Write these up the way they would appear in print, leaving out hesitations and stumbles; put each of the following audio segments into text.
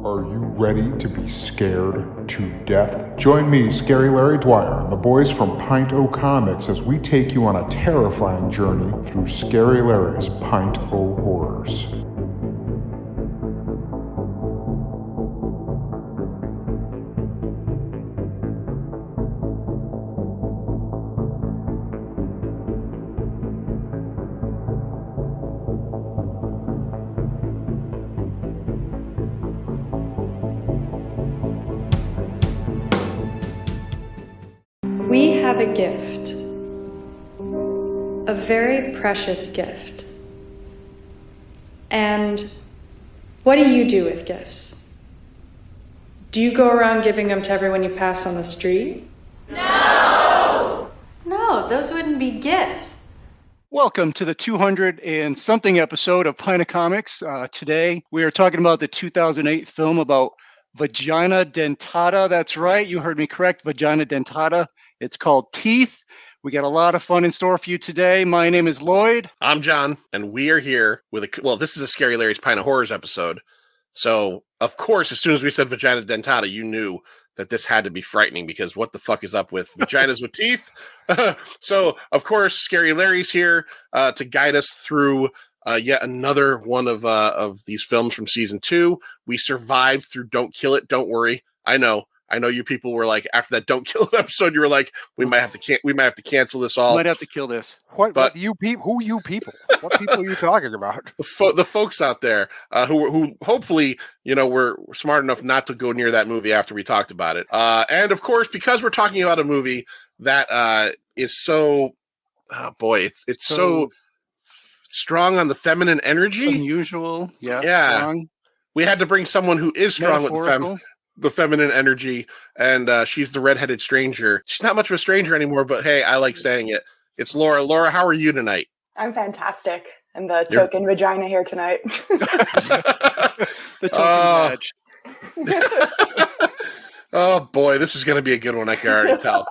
Are you ready to be scared to death? Join me, Scary Larry Dwyer, and the boys from Pint O Comics as we take you on a terrifying journey through Scary Larry's Pint O Horrors. We have a gift, a very precious gift. And what do you do with gifts? Do you go around giving them to everyone you pass on the street? No! No, those wouldn't be gifts. Welcome to the 200 and something episode of Pint of Comics. Today we are talking about the 2008 film about vagina dentata. That's right, you heard me correct, vagina dentata. It's called Teeth. We got a lot of fun in store for you today. My name is Lloyd. I'm John, and we are here with this is a Scary Larry's Pint of Horrors episode. So, of course, as soon as we said vagina dentata, you knew that this had to be frightening because what the fuck is up with vaginas with teeth? So, of course, Scary Larry's here to guide us through yet another one of these films from season 2. We survived through Don't Kill It, Don't Worry. I know you people were like, after that Don't Kill It episode, you were like, we might have to cancel this all. Might have to kill this. What you people? Who you people? What people are you talking about? The folks out there who hopefully were smart enough not to go near that movie after we talked about it. And of course, because we're talking about a movie that is so, it's so strong on the feminine energy, unusual, yeah. Strong. We had to bring someone who is strong with the feminine energy, and she's the redheaded stranger. She's not much of a stranger anymore, but hey, I like saying it. It's Laura. Laura, how are you tonight? I'm fantastic. And the token vagina here tonight. The token badge. Oh boy, this is going to be a good one. I can already tell.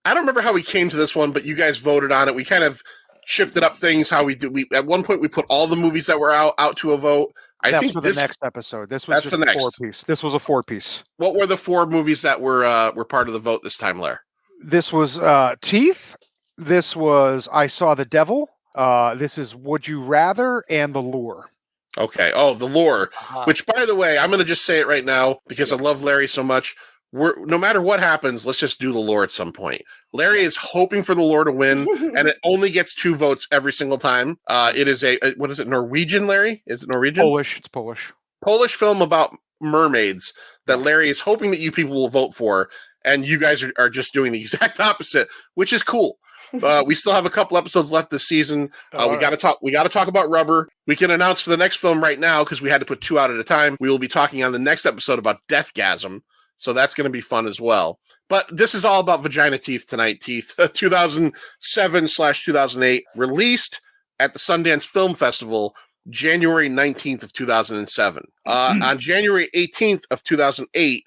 I don't remember how we came to this one, but you guys voted on it. We kind of shifted up things. How we did. At one point, we put all the movies that were out to a vote. That's for the next episode. This was just a 4-piece. This was a 4-piece. What were the 4 movies that were part of the vote this time, Lair? This was Teeth. This was I Saw the Devil. This is Would You Rather and The Lure. Okay. Oh, The Lure. Which, by the way, I'm going to just say it right now because I love Larry so much. No matter what happens, let's just do The Lure at some point. Larry is hoping for The Lure to win, and it only gets 2 votes every single time. It is what is it, Norwegian, Larry? Is it Norwegian? Polish. It's Polish. Polish film about mermaids that Larry is hoping that you people will vote for, and you guys are just doing the exact opposite, which is cool. We still have a couple episodes left this season. We got to talk about Rubber. We can announce for the next film right now because we had to put 2 out at a time. We will be talking on the next episode about Deathgasm. So that's going to be fun as well. But this is all about vagina teeth tonight. Teeth, 2007/2008, released at the Sundance Film Festival, January 19th of 2007. On January 18th of 2008,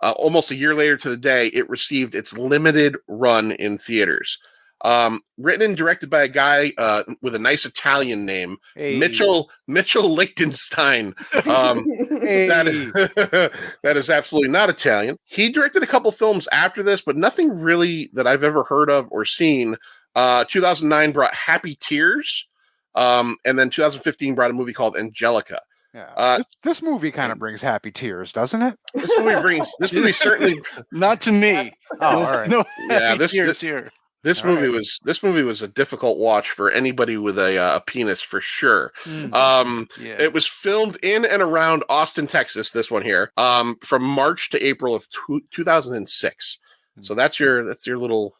almost a year later to the day, it received its limited run in theaters. Written and directed by a guy with a nice Italian name, Mitchell Lichtenstein. That is absolutely not Italian. He directed a couple films after this, but nothing really that I've ever heard of or seen. 2009 brought Happy Tears, and then 2015 brought a movie called Angelica. Yeah, this movie kind of brings happy tears, doesn't it? This movie certainly not to me. Oh, all right. No, tears here. This movie was a difficult watch for anybody with a penis for sure. It was filmed in and around Austin, Texas. This one here, from March to April of 2006. So that's your little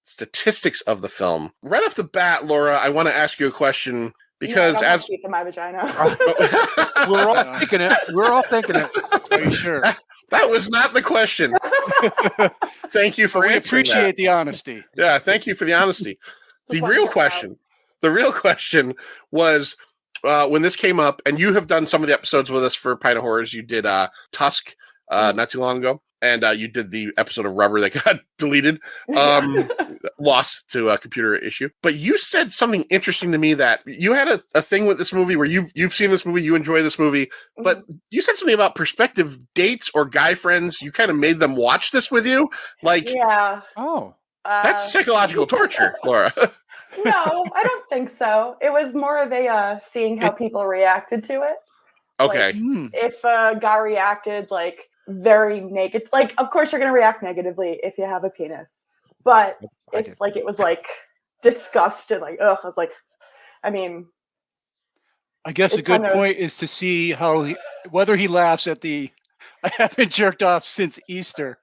statistics of the film. Right off the bat, Laura, I want to ask you a question because as in my vagina, we're all thinking it. We're all thinking it. Are you sure? That was not the question. Thank you for answering. We appreciate the honesty. Yeah, thank you for the honesty. The real question was when this came up, and you have done some of the episodes with us for Pint of Horrors. You did Tusk not too long ago, and you did the episode of Rubber that got deleted, lost to a computer issue. But you said something interesting to me, that you had a thing with this movie where you've seen this movie, you enjoy this movie, but you said something about prospective dates or guy friends. You kind of made them watch this with you, like that's psychological torture, Laura. No, I don't think so. It was more of a seeing how people reacted to it. Okay. Like, if a guy reacted like very negative, like of course you're going to react negatively if you have a penis. But if like it was like disgust and like ugh, I was like, I mean, I guess a good point is to see how whether he laughs at the "I haven't jerked off since Easter."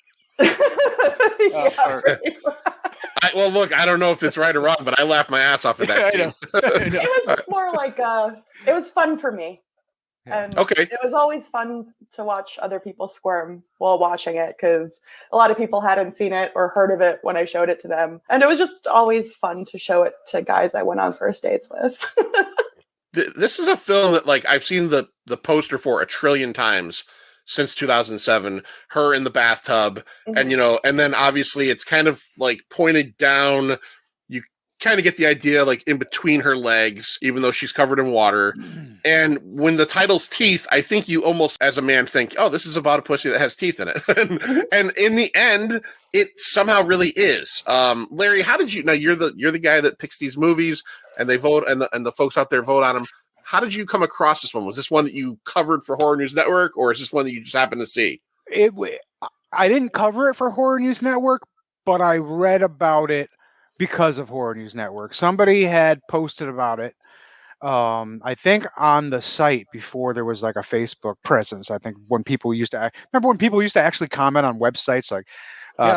Well, look, I don't know if it's right or wrong, but I laughed my ass off at that scene. It was more like it was fun for me. And it was always fun to watch other people squirm while watching it, because a lot of people hadn't seen it or heard of it when I showed it to them. And it was just always fun to show it to guys I went on first dates with. This is a film that, like, I've seen the poster for a trillion times since 2007, her in the bathtub. And, and then obviously it's kind of like pointed down. You kind of get the idea, like, in between her legs, even though she's covered in water. And when the title's Teeth, I think you almost, as a man, think, oh, this is about a pussy that has teeth in it. And in the end, it somehow really is. Larry, how did you, now you're the guy that picks these movies and they vote, and the folks out there vote on them. How did you come across this one? Was this one that you covered for Horror News Network, or is this one that you just happened to see? I didn't cover it for Horror News Network, but I read about it because of Horror News Network. Somebody had posted about it, I think on the site before there was like a Facebook presence. I think when people used to actually comment on websites like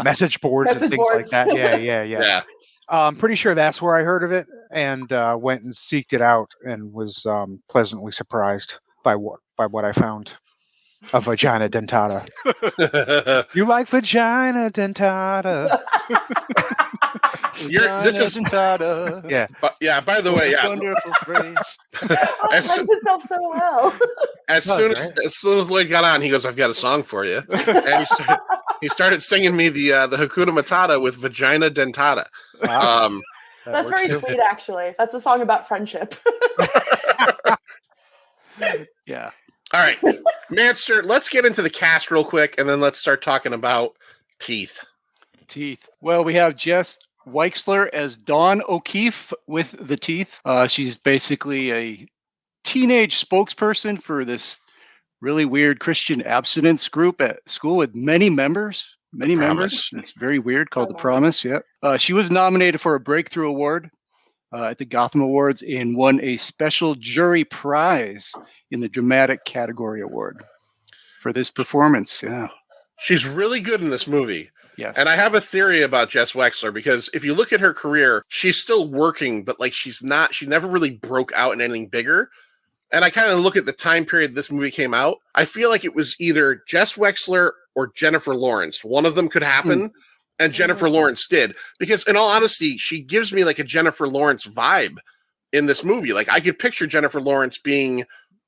message boards and things like that. Yeah. I'm pretty sure that's where I heard of it, and went and seeked it out, and was pleasantly surprised by what I found. A vagina dentata. You like vagina dentata? This is dentata. Yeah. By the way, Wonderful phrase. Lends itself so well. As soon as Lloyd got on, he goes, "I've got a song for you," and he started singing me the Hakuna Matata with vagina dentata. Wow. That's very sweet, actually. That's a song about friendship. Yeah. All right, Manster, let's get into the cast real quick, and then let's start talking about Teeth. Well, we have Jess Weixsler as Dawn O'Keefe with the teeth. She's basically a teenage spokesperson for this really weird Christian abstinence group at school with many members. It's very weird, called The Promise. Yeah. She was nominated for a Breakthrough Award at the Gotham Awards and won a special jury prize in the dramatic category award for this performance. Yeah. She's really good in this movie. Yes. And I have a theory about Jess Weixsler, because if you look at her career, she's still working, but like she never really broke out in anything bigger. And I kind of look at the time period this movie came out. I feel like it was either Jess Weixsler or Jennifer Lawrence. One of them could happen. And Jennifer Lawrence did, because in all honesty, she gives me like a Jennifer Lawrence vibe in this movie. Like I could picture Jennifer Lawrence being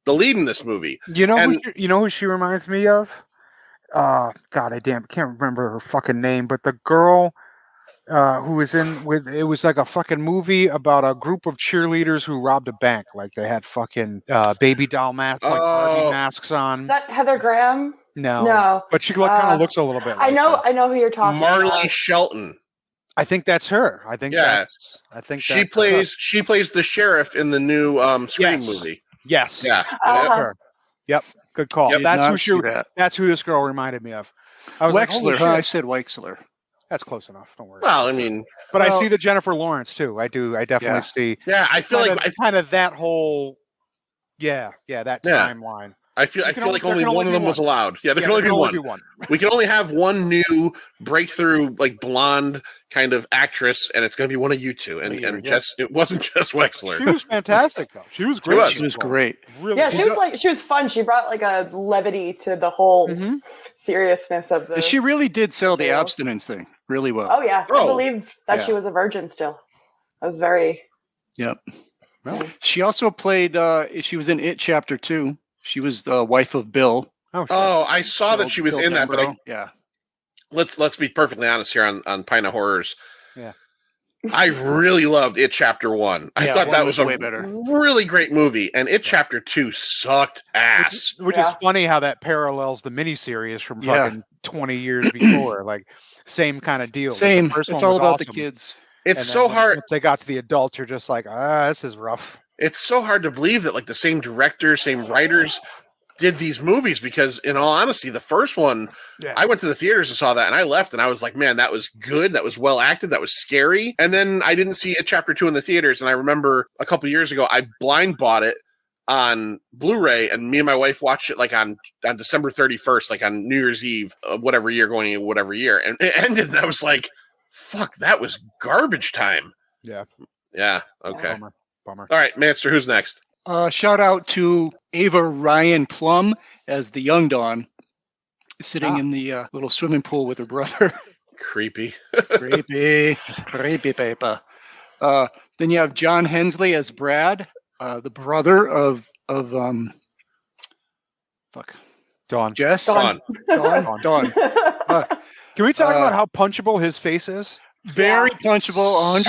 the lead in this movie. You know who she reminds me of? God, I can't remember her fucking name, but the girl who was it was like a fucking movie about a group of cheerleaders who robbed a bank. Like they had fucking baby doll masks, like Barbie masks on. Is that Heather Graham? No. But she kind of looks a little bit like I know who you're talking about. Marley Shelton. I think that's her. I think she plays the sheriff in the new Scream movie. Yes. Yeah. Her. Yep. Good call. Yep. That's who this girl reminded me of. I was Weixsler. I said Weixsler. That's close enough. Don't worry. Well, I mean, I see the Jennifer Lawrence too. I do. I definitely see. Yeah, I feel like kind of that whole. Yeah, that timeline. I feel like only one of them was allowed. Yeah, there can only be one. We can only have one new breakthrough, like blonde kind of actress, and it's going to be one of you two. And Jess, it wasn't Jess Weixsler. She was fantastic, though. She was great. She was great. Really. Yeah, she was fun. She brought like a levity to the whole seriousness of the. She really did sell the abstinence thing really well. Oh yeah, I believe that she was a virgin still. I was very. Yep. Well, she also played. She was in It Chapter 2. She was the wife of Bill. Oh, I saw that she was in that, but let's be perfectly honest here on Pine of Horrors. Yeah. I really loved It Chapter 1. I thought that was a way better. really great movie, and It Chapter 2 sucked ass. Which is funny how that parallels the miniseries from fucking 20 years before. Like, same kind of deal. Same. It's all about the awesome. kids. It's so hard. Once they got to the adults, you're just like, this is rough. It's so hard to believe that like the same directors, same writers did these movies, because in all honesty, the first one, I went to the theaters and saw that, and I left and I was like, man, that was good. That was well acted. That was scary. And then I didn't see It Chapter 2 in the theaters. And I remember a couple years ago, I blind bought it on Blu-ray, and me and my wife watched it like on December 31st, like on New Year's Eve, whatever year, and it ended, and I was like, fuck, that was garbage time. Yeah. Okay. Bummer. All right, Manster, who's next? Shout out to Ava Ryan Plum as the young Dawn, sitting in the little swimming pool with her brother. Creepy. Creepy paper. Then you have John Hensley as Brad, the brother of Dawn. Jess. Dawn. Can we talk about how punchable his face is? Very punchable, 100%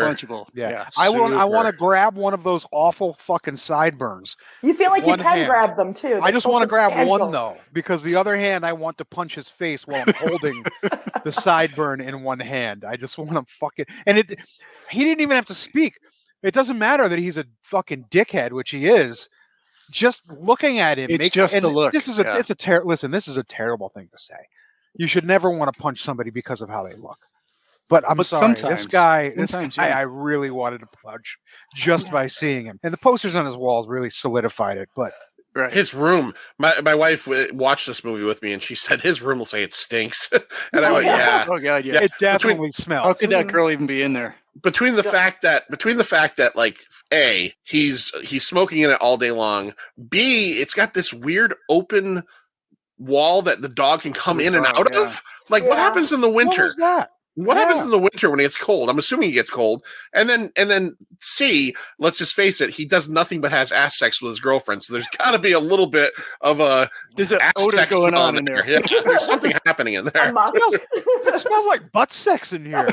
punchable. Yeah. I want to grab one of those awful fucking sideburns. You feel like you can grab them too. I just want to grab one though, because the other hand I want to punch his face while I'm holding the sideburn in one hand. I just want to fucking he didn't even have to speak. It doesn't matter that he's a fucking dickhead, which he is. Just looking at him, it's just the look. This is listen, this is a terrible thing to say. You should never want to punch somebody because of how they look. But sorry, this guy, I really wanted to punch just by seeing him. And the posters on his walls really solidified it. But his room, my wife watched this movie with me, and she said his room will say it stinks. And I went, yeah. Oh god, yeah. It definitely smells. How could that girl even be in there? Between the fact that like A, he's smoking in it all day long. B, it's got this weird open wall that the dog can come in and out of. Like, what happens in the winter? What was that? What happens in the winter when it gets cold? I'm assuming it gets cold. And then C, let's just face it, he does nothing but has ass sex with his girlfriend. So there's got to be a little bit of there's an odor going on in there. Yeah, there's something happening in there. It smells like butt sex in here.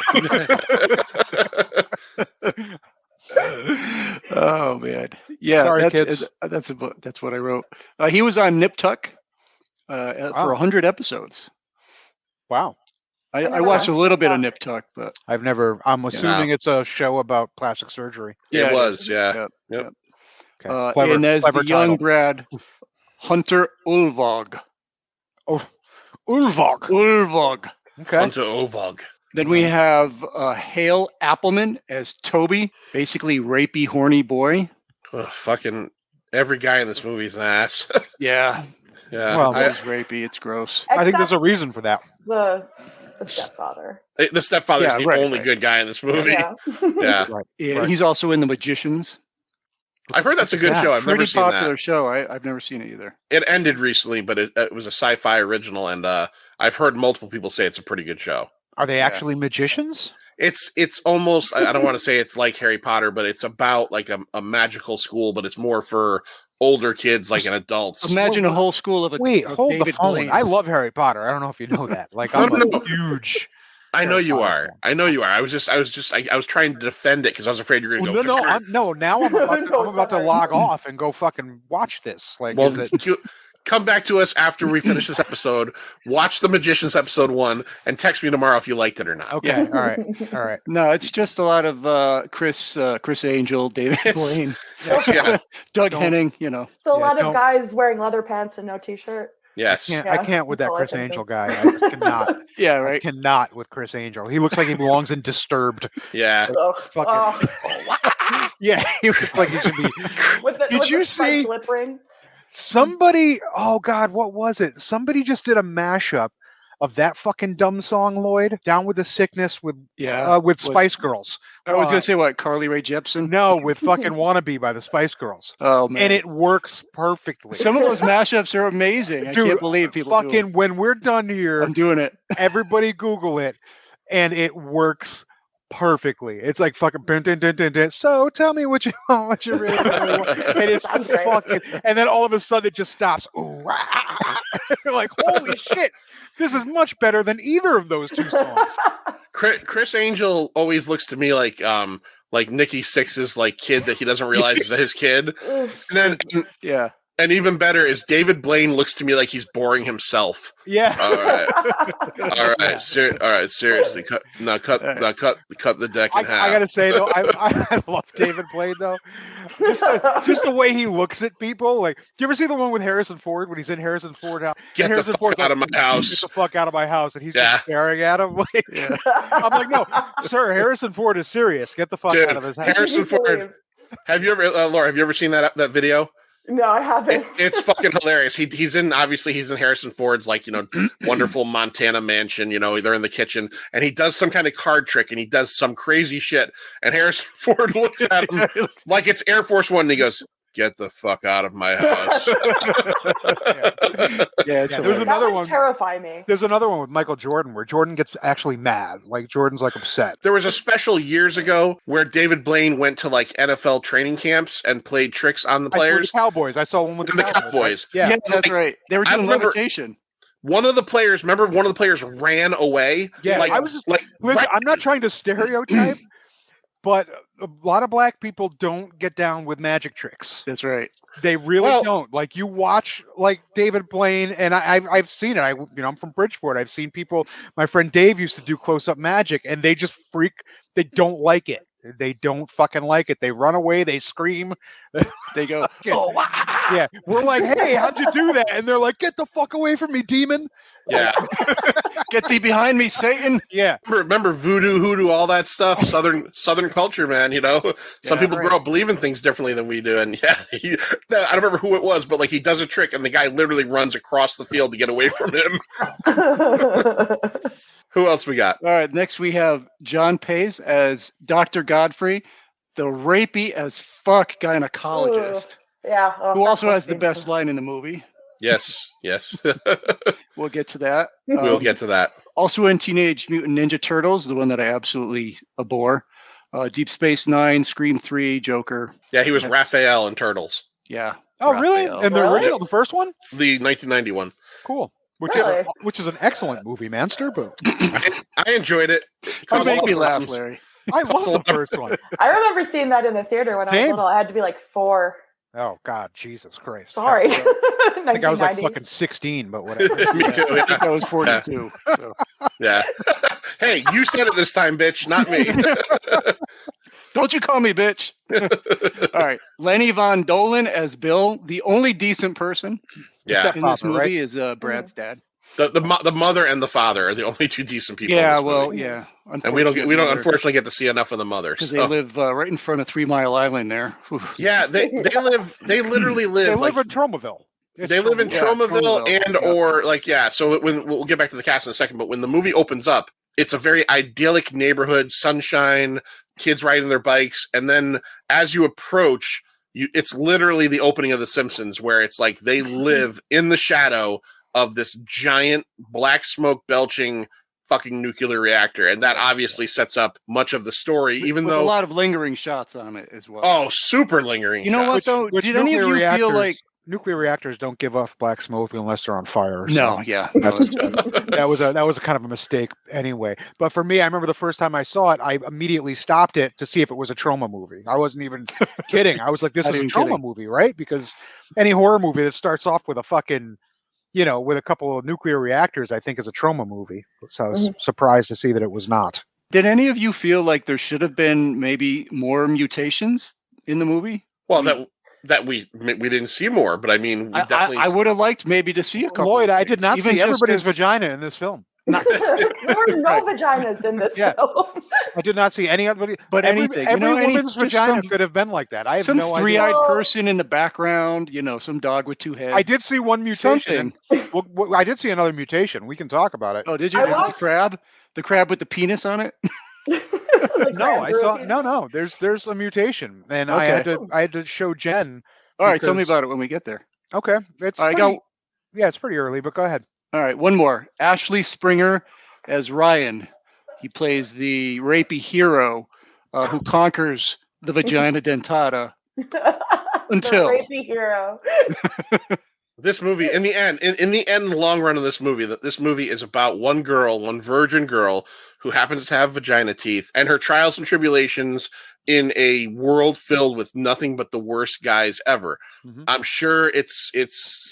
Oh man, yeah. Sorry, that's what I wrote. He was on Nip Tuck for 100 episodes. Wow. I watched a little bit of Nip Tuck, but I'm assuming it's a show about plastic surgery. Yeah, it was. Yep. Okay. And as the young title. Brad, Hunter Ulvog. Oh, Ulvog. Okay. Hunter Ulvog. Then we have Hale Appleman as Toby, basically rapey, horny boy. Oh, fucking every guy in this movie is an ass. Yeah. Well, it's rapey. It's gross. I think there's a reason for that. The stepfather. The stepfather's the only good guy in this movie. Yeah. Right. He's also in The Magicians. I've heard that's a good show. I've never seen that. Pretty popular show. I've never seen it either. It ended recently, but it was a sci-fi original, and I've heard multiple people say it's a pretty good show. Are they actually magicians? It's almost, I don't want to say it's like Harry Potter, but it's about like a magical school, but it's more for older kids, like an adults. Imagine a whole school of hold David the phone. Blaine's. I love Harry Potter. I don't know if you know that. Like, I'm a huge. I know you are. I was trying to defend it because I was afraid you were going to go. Now I'm about to log off and go fucking watch this. Like, come back to us after we finish this episode. Watch The Magicians episode 1 and text me tomorrow if you liked it or not. Okay. All right. No, it's just a lot of Chris Angel, David Blaine, Doug Henning. It's a lot of guys wearing leather pants and no t-shirt. Yes. I can't with that Chris Angel guy. I just cannot. Yeah, right. I cannot with Chris Angel. He looks like he belongs in Disturbed. Yeah. Yeah, he looks like he should be. Did you see? Lip ring? Somebody, oh God, what was it? Somebody just did a mashup of that fucking dumb song, Lloyd, Down with the Sickness with Spice Girls. I was going to say, what, Carly Rae Jepsen? No, with fucking Wannabe by the Spice Girls. Oh, man. And it works perfectly. Some of those mashups are amazing. Dude, I can't believe people fucking, do it. When we're done here, I'm doing it. Everybody Google it, and it works perfectly. It's like fucking dun, dun, dun, dun, dun. So tell me what you really want. And it's fucking, and then all of a sudden it just stops. Ooh, you're like, holy shit, this is much better than either of those two songs. Chris Angel always looks to me like Nikki Sixx's like kid that he doesn't realize is his kid. And then yeah. And even better is David Blaine looks to me like he's boring himself. Yeah. All right. Seriously, cut the deck in half. I gotta say though, I love David Blaine though. Just the way he looks at people. Like, do you ever see the one with Harrison Ford when he's in Harrison Ford house? Get the fuck out of my house. Get the fuck out of my house, and he's just staring at him. Like, I'm like, no, sir, Harrison Ford is serious. Get the fuck out of his house. Harrison Ford. Have you ever, Laura? Have you ever seen that video? No, I haven't. It's fucking hilarious. He's in Harrison Ford's wonderful Montana mansion. They're in the kitchen, and he does some kind of card trick, and he does some crazy shit. And Harrison Ford looks at him like it's Air Force One, and he goes, "Get the fuck out of my house." There's another one. Terrify me. There's another one with Michael Jordan where Jordan gets actually mad. Like Jordan's like upset. There was a special years ago where David Blaine went to NFL training camps and played tricks on the players. The Cowboys. I saw one with the Cowboys. Right? Yeah, that's right. They were doing levitation. One of the players ran away. Yeah, I was listen, I'm not trying to stereotype. But a lot of black people don't get down with magic tricks. That's right. They really don't. Like, you watch like David Blaine, and I've seen it. I'm from Bridgeport. I've seen people. My friend Dave used to do close-up magic, and they just freak. They don't like it. They don't fucking like it. They run away. They scream. They go, "Oh, wow." Yeah. We're like, "Hey, how'd you do that?" And they're like, "Get the fuck away from me, demon." Yeah. Get thee behind me, Satan. Yeah. Remember voodoo, hoodoo, all that stuff. Southern culture, man. Some people grow up believing things differently than we do. And I don't remember who it was, but he does a trick, and the guy literally runs across the field to get away from him. Who else we got? All right, next we have John Pace as Dr. Godfrey, the rapey as fuck gynecologist. Yeah. Who also has the best line in the movie. Yes. We'll get to that. We'll get to that. Also in Teenage Mutant Ninja Turtles, the one that I absolutely abhor. Deep Space Nine, Scream 3, Joker. Yeah, he was Raphael in Turtles. Yeah. Oh, Raphael. really? And the original, the first one? The 1991. Cool. Which is an excellent movie, man. Sturbo. I enjoyed it. You make me laugh, Larry. I love the first one. I remember seeing that in the theater when I was little. I had to be 4. Oh, God, Jesus Christ. Sorry. I think I was fucking 16, but whatever. Me too. Yeah. I was 42. So. Yeah. Hey, you said it this time, bitch, not me. Don't you call me bitch. All right. Lenny Von Dolan as Bill, the only decent person in this movie is Brad's dad. The mother and the father are the only two decent people. Yeah, well, yeah. And we don't unfortunately get to see enough of the mother because they live right in front of 3 Mile Island there. Yeah, they literally live. They live in Tromaville. They live in Tromaville, So when we'll get back to the cast in a second, but when the movie opens up, it's a very idyllic neighborhood, sunshine, kids riding their bikes, and then as you approach, it's literally the opening of The Simpsons, where it's like they live in the shadow of this giant black smoke belching fucking nuclear reactor, and that obviously sets up much of the story, even though a lot of lingering shots on it as well. Oh, super lingering. You know what though? Did any of you feel like nuclear reactors don't give off black smoke unless they're on fire? No, yeah. That was a kind of a mistake anyway. But for me, I remember the first time I saw it, I immediately stopped it to see if it was a trauma movie. I wasn't even kidding. I was like, this is a trauma movie, right? Because any horror movie that starts off with a fucking with a couple of nuclear reactors, I think is a trauma movie. So I was surprised to see that it was not. Did any of you feel like there should have been maybe more mutations in the movie? Well, that we didn't see more, but I mean, I would have liked maybe to see a couple. Lloyd, I did not see everybody's vagina in this film. There were no vaginas in this film. I did not see anybody. But anything. Every woman's vagina could have been like that. I have some no idea. Three-eyed person in the background, some dog with 2 heads. I did see one mutation. Well, I did see another mutation. We can talk about it. Oh, did you? Is it the crab? The crab with the penis on it? No, I saw no. There's a mutation, and okay. I had to show Jen. All right, tell me about it when we get there. Okay, it's pretty early, but go ahead. All right, one more. Ashley Springer as Ryan, He plays the rapey hero who conquers the vagina dentata until the rapey hero. This movie, in the end, in the end, long run of this movie is about one girl, one virgin girl who happens to have vagina teeth, and her trials and tribulations in a world filled with nothing but the worst guys ever. Mm-hmm. I'm sure it's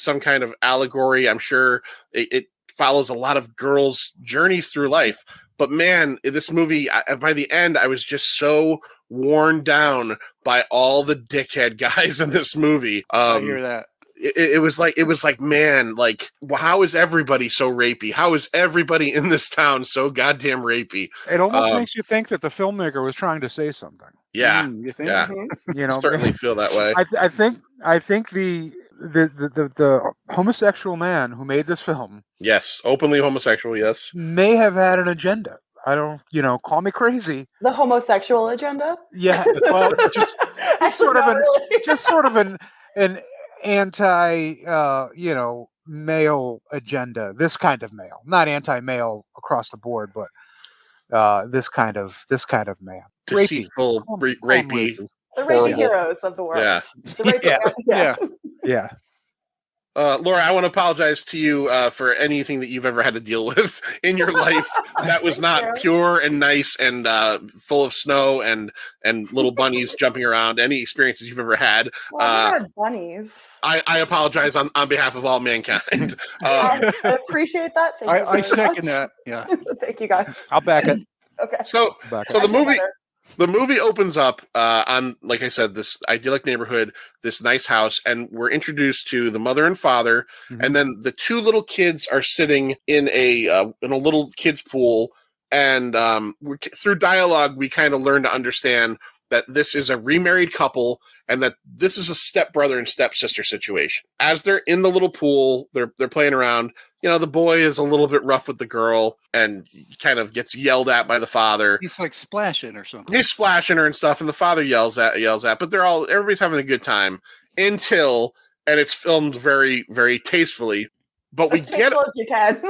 some kind of allegory. I'm sure it follows a lot of girls' journeys through life. But man, this movie, by the end, I was just so worn down by all the dickhead guys in this movie. I hear that. It was like, man, like, how is everybody so rapey? How is everybody in this town so goddamn rapey? It almost makes you think that the filmmaker was trying to say something. Yeah, you think? Yeah, you know, certainly feel that way. I think the homosexual man who made this film, yes, openly homosexual, yes, may have had an agenda. I don't, call me crazy. The homosexual agenda? Yeah, well, just sort of an anti, male agenda. This kind of male, not anti-male across the board, but this kind of man. Deceitful, rapey. The rapey heroes of the world. Yeah. The rapey yeah. Laura, I want to apologize to you for anything that you've ever had to deal with in your life that was not pure and nice and full of snow and little bunnies jumping around. Any experiences you've ever had? Well, I had bunnies. I apologize on behalf of all mankind. I appreciate that. I second that. Yeah. Thank you, guys. I'll back it. Okay. So the movie opens up on, like I said, this idyllic neighborhood, this nice house, and we're introduced to the mother and father, and then the two little kids are sitting in a little kids pool, and through dialogue we kind of learn to understand that this is a remarried couple and that this is a stepbrother and stepsister situation. As they're in the little pool, they're playing around. The boy is a little bit rough with the girl and kind of gets yelled at by the father. He's like splashing or something. He's splashing her and stuff, and the father yells at, but everybody's having a good time until, and it's filmed very, very tastefully. But we get as you can.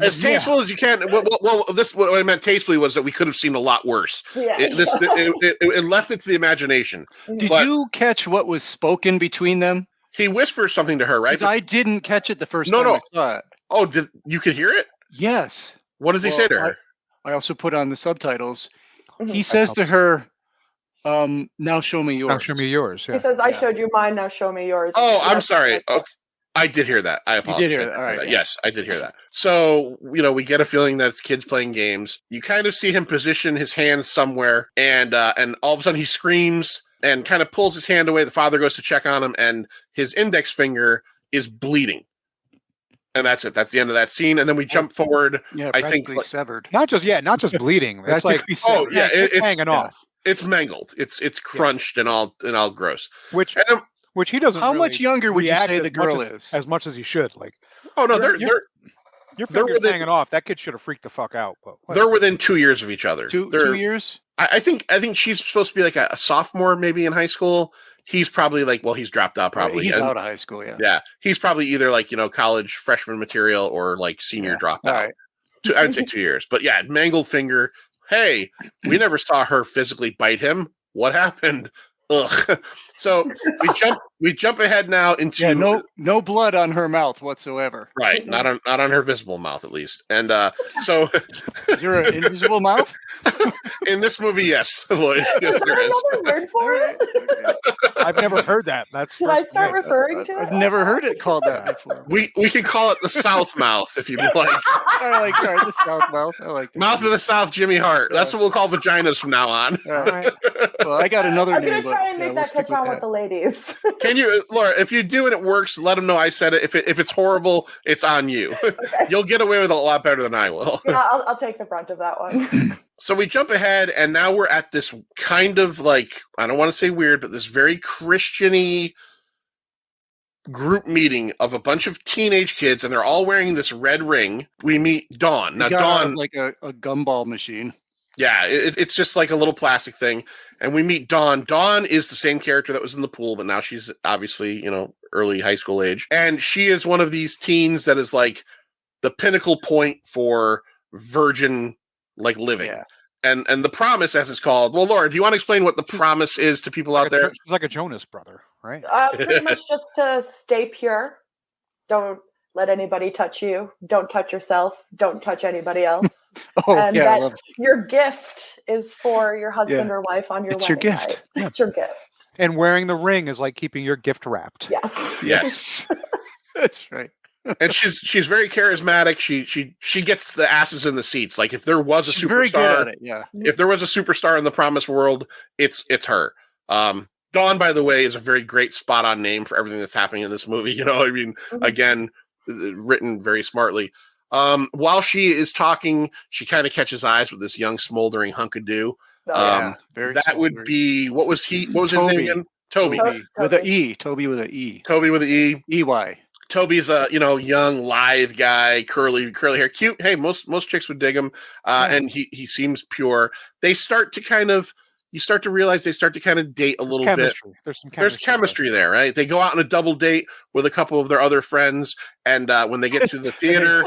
As tasteful as you can. Well, what I meant tastefully was that we could have seen a lot worse. Yeah. It left it to the imagination. Did you catch what was spoken between them? He whispers something to her, right? I didn't catch it the first time I saw it. Oh, you could hear it? Yes. What does he say to her? I also put on the subtitles. He says to her, now show me yours. Now show me yours. Yeah. He says, I showed you mine, now show me yours. Oh, I'm sorry. Okay. I did hear that. I apologize. You did hear that. All right. Yes, I did hear that. So, we get a feeling that it's kids playing games. You kind of see him position his hand somewhere, and all of a sudden he screams and kind of pulls his hand away. The father goes to check on him, and his index finger is bleeding. And that's it. That's the end of that scene. And then we jump forward. Yeah, I think severed. Not just bleeding. It's like severed. it's hanging off. It's mangled. It's crunched and all gross. Which he doesn't. How much younger would you say the girl is? As much as he should. Like, oh no, your finger's hanging off. That kid should have freaked the fuck out. But they're within 2 years of each other. 2 years. I think she's supposed to be like a sophomore, maybe in high school. He's probably he's dropped out probably. He's out of high school, yeah. Yeah, he's probably either college freshman material or senior dropout. All right. I'd say 2 years, but yeah, mangled finger. Hey, we never saw her physically bite him. What happened? Ugh. So we jump ahead now into no blood on her mouth whatsoever. Right, not on her visible mouth at least. And so is there an invisible mouth in this movie? Yes, Lloyd. Yes, there is. Another word for it? I've never heard that. Should I start referring to it? I've never heard it called that before. We can call it the South Mouth if you like. I like the South Mouth. I like Mouth of the South, Jimmy Hart. That's what we'll call vaginas from now on. All right. Well, I got another name. I'm gonna try and make that catch on with the ladies. Can you, Laura? If you do and it works, let them know I said it. If it's horrible, it's on you. Okay. You'll get away with it a lot better than I will. Yeah, I'll take the brunt of that one. So we jump ahead, and now we're at this kind of I don't want to say weird, but this very Christian-y group meeting of a bunch of teenage kids, and they're all wearing this red ring. We meet Dawn. Now, Dawn, like a gumball machine. Yeah, it's just like a little plastic thing. And we meet Dawn. Dawn is the same character that was in the pool, but now she's obviously, early high school age. And she is one of these teens that is like the pinnacle point for virgin like living. Yeah. And the promise, as it's called. Well, Laura, do you want to explain what the promise is to people out there? She's like a Jonas brother, right? Pretty much just to stay pure. Don't let anybody touch you. Don't touch yourself. Don't touch anybody else. And that your gift is for your husband or wife on your wedding your gift. night. It's your gift. And wearing the ring is like keeping your gift wrapped. Yes. Yes. That's right. And she's very charismatic. She gets the asses in the seats. Like if there was a She's very good superstar, at it, yeah. If there was a superstar in the Promised World, it's her. Dawn, by the way, is a very great spot on name for everything that's happening in this movie. You know, I mean, again, written very smartly. While she is talking, she kind of catches eyes with this young smoldering hunk of do. That would be what was his name again? Toby. With an E. Toby with an E. Toby with an E. EY. Toby's a young, lithe guy, curly hair, cute. Hey, most chicks would dig him, and he seems pure. You start to realize they start to kind of date a little bit. There's chemistry there, right? They go out on a double date with a couple of their other friends, and when they get to the theater,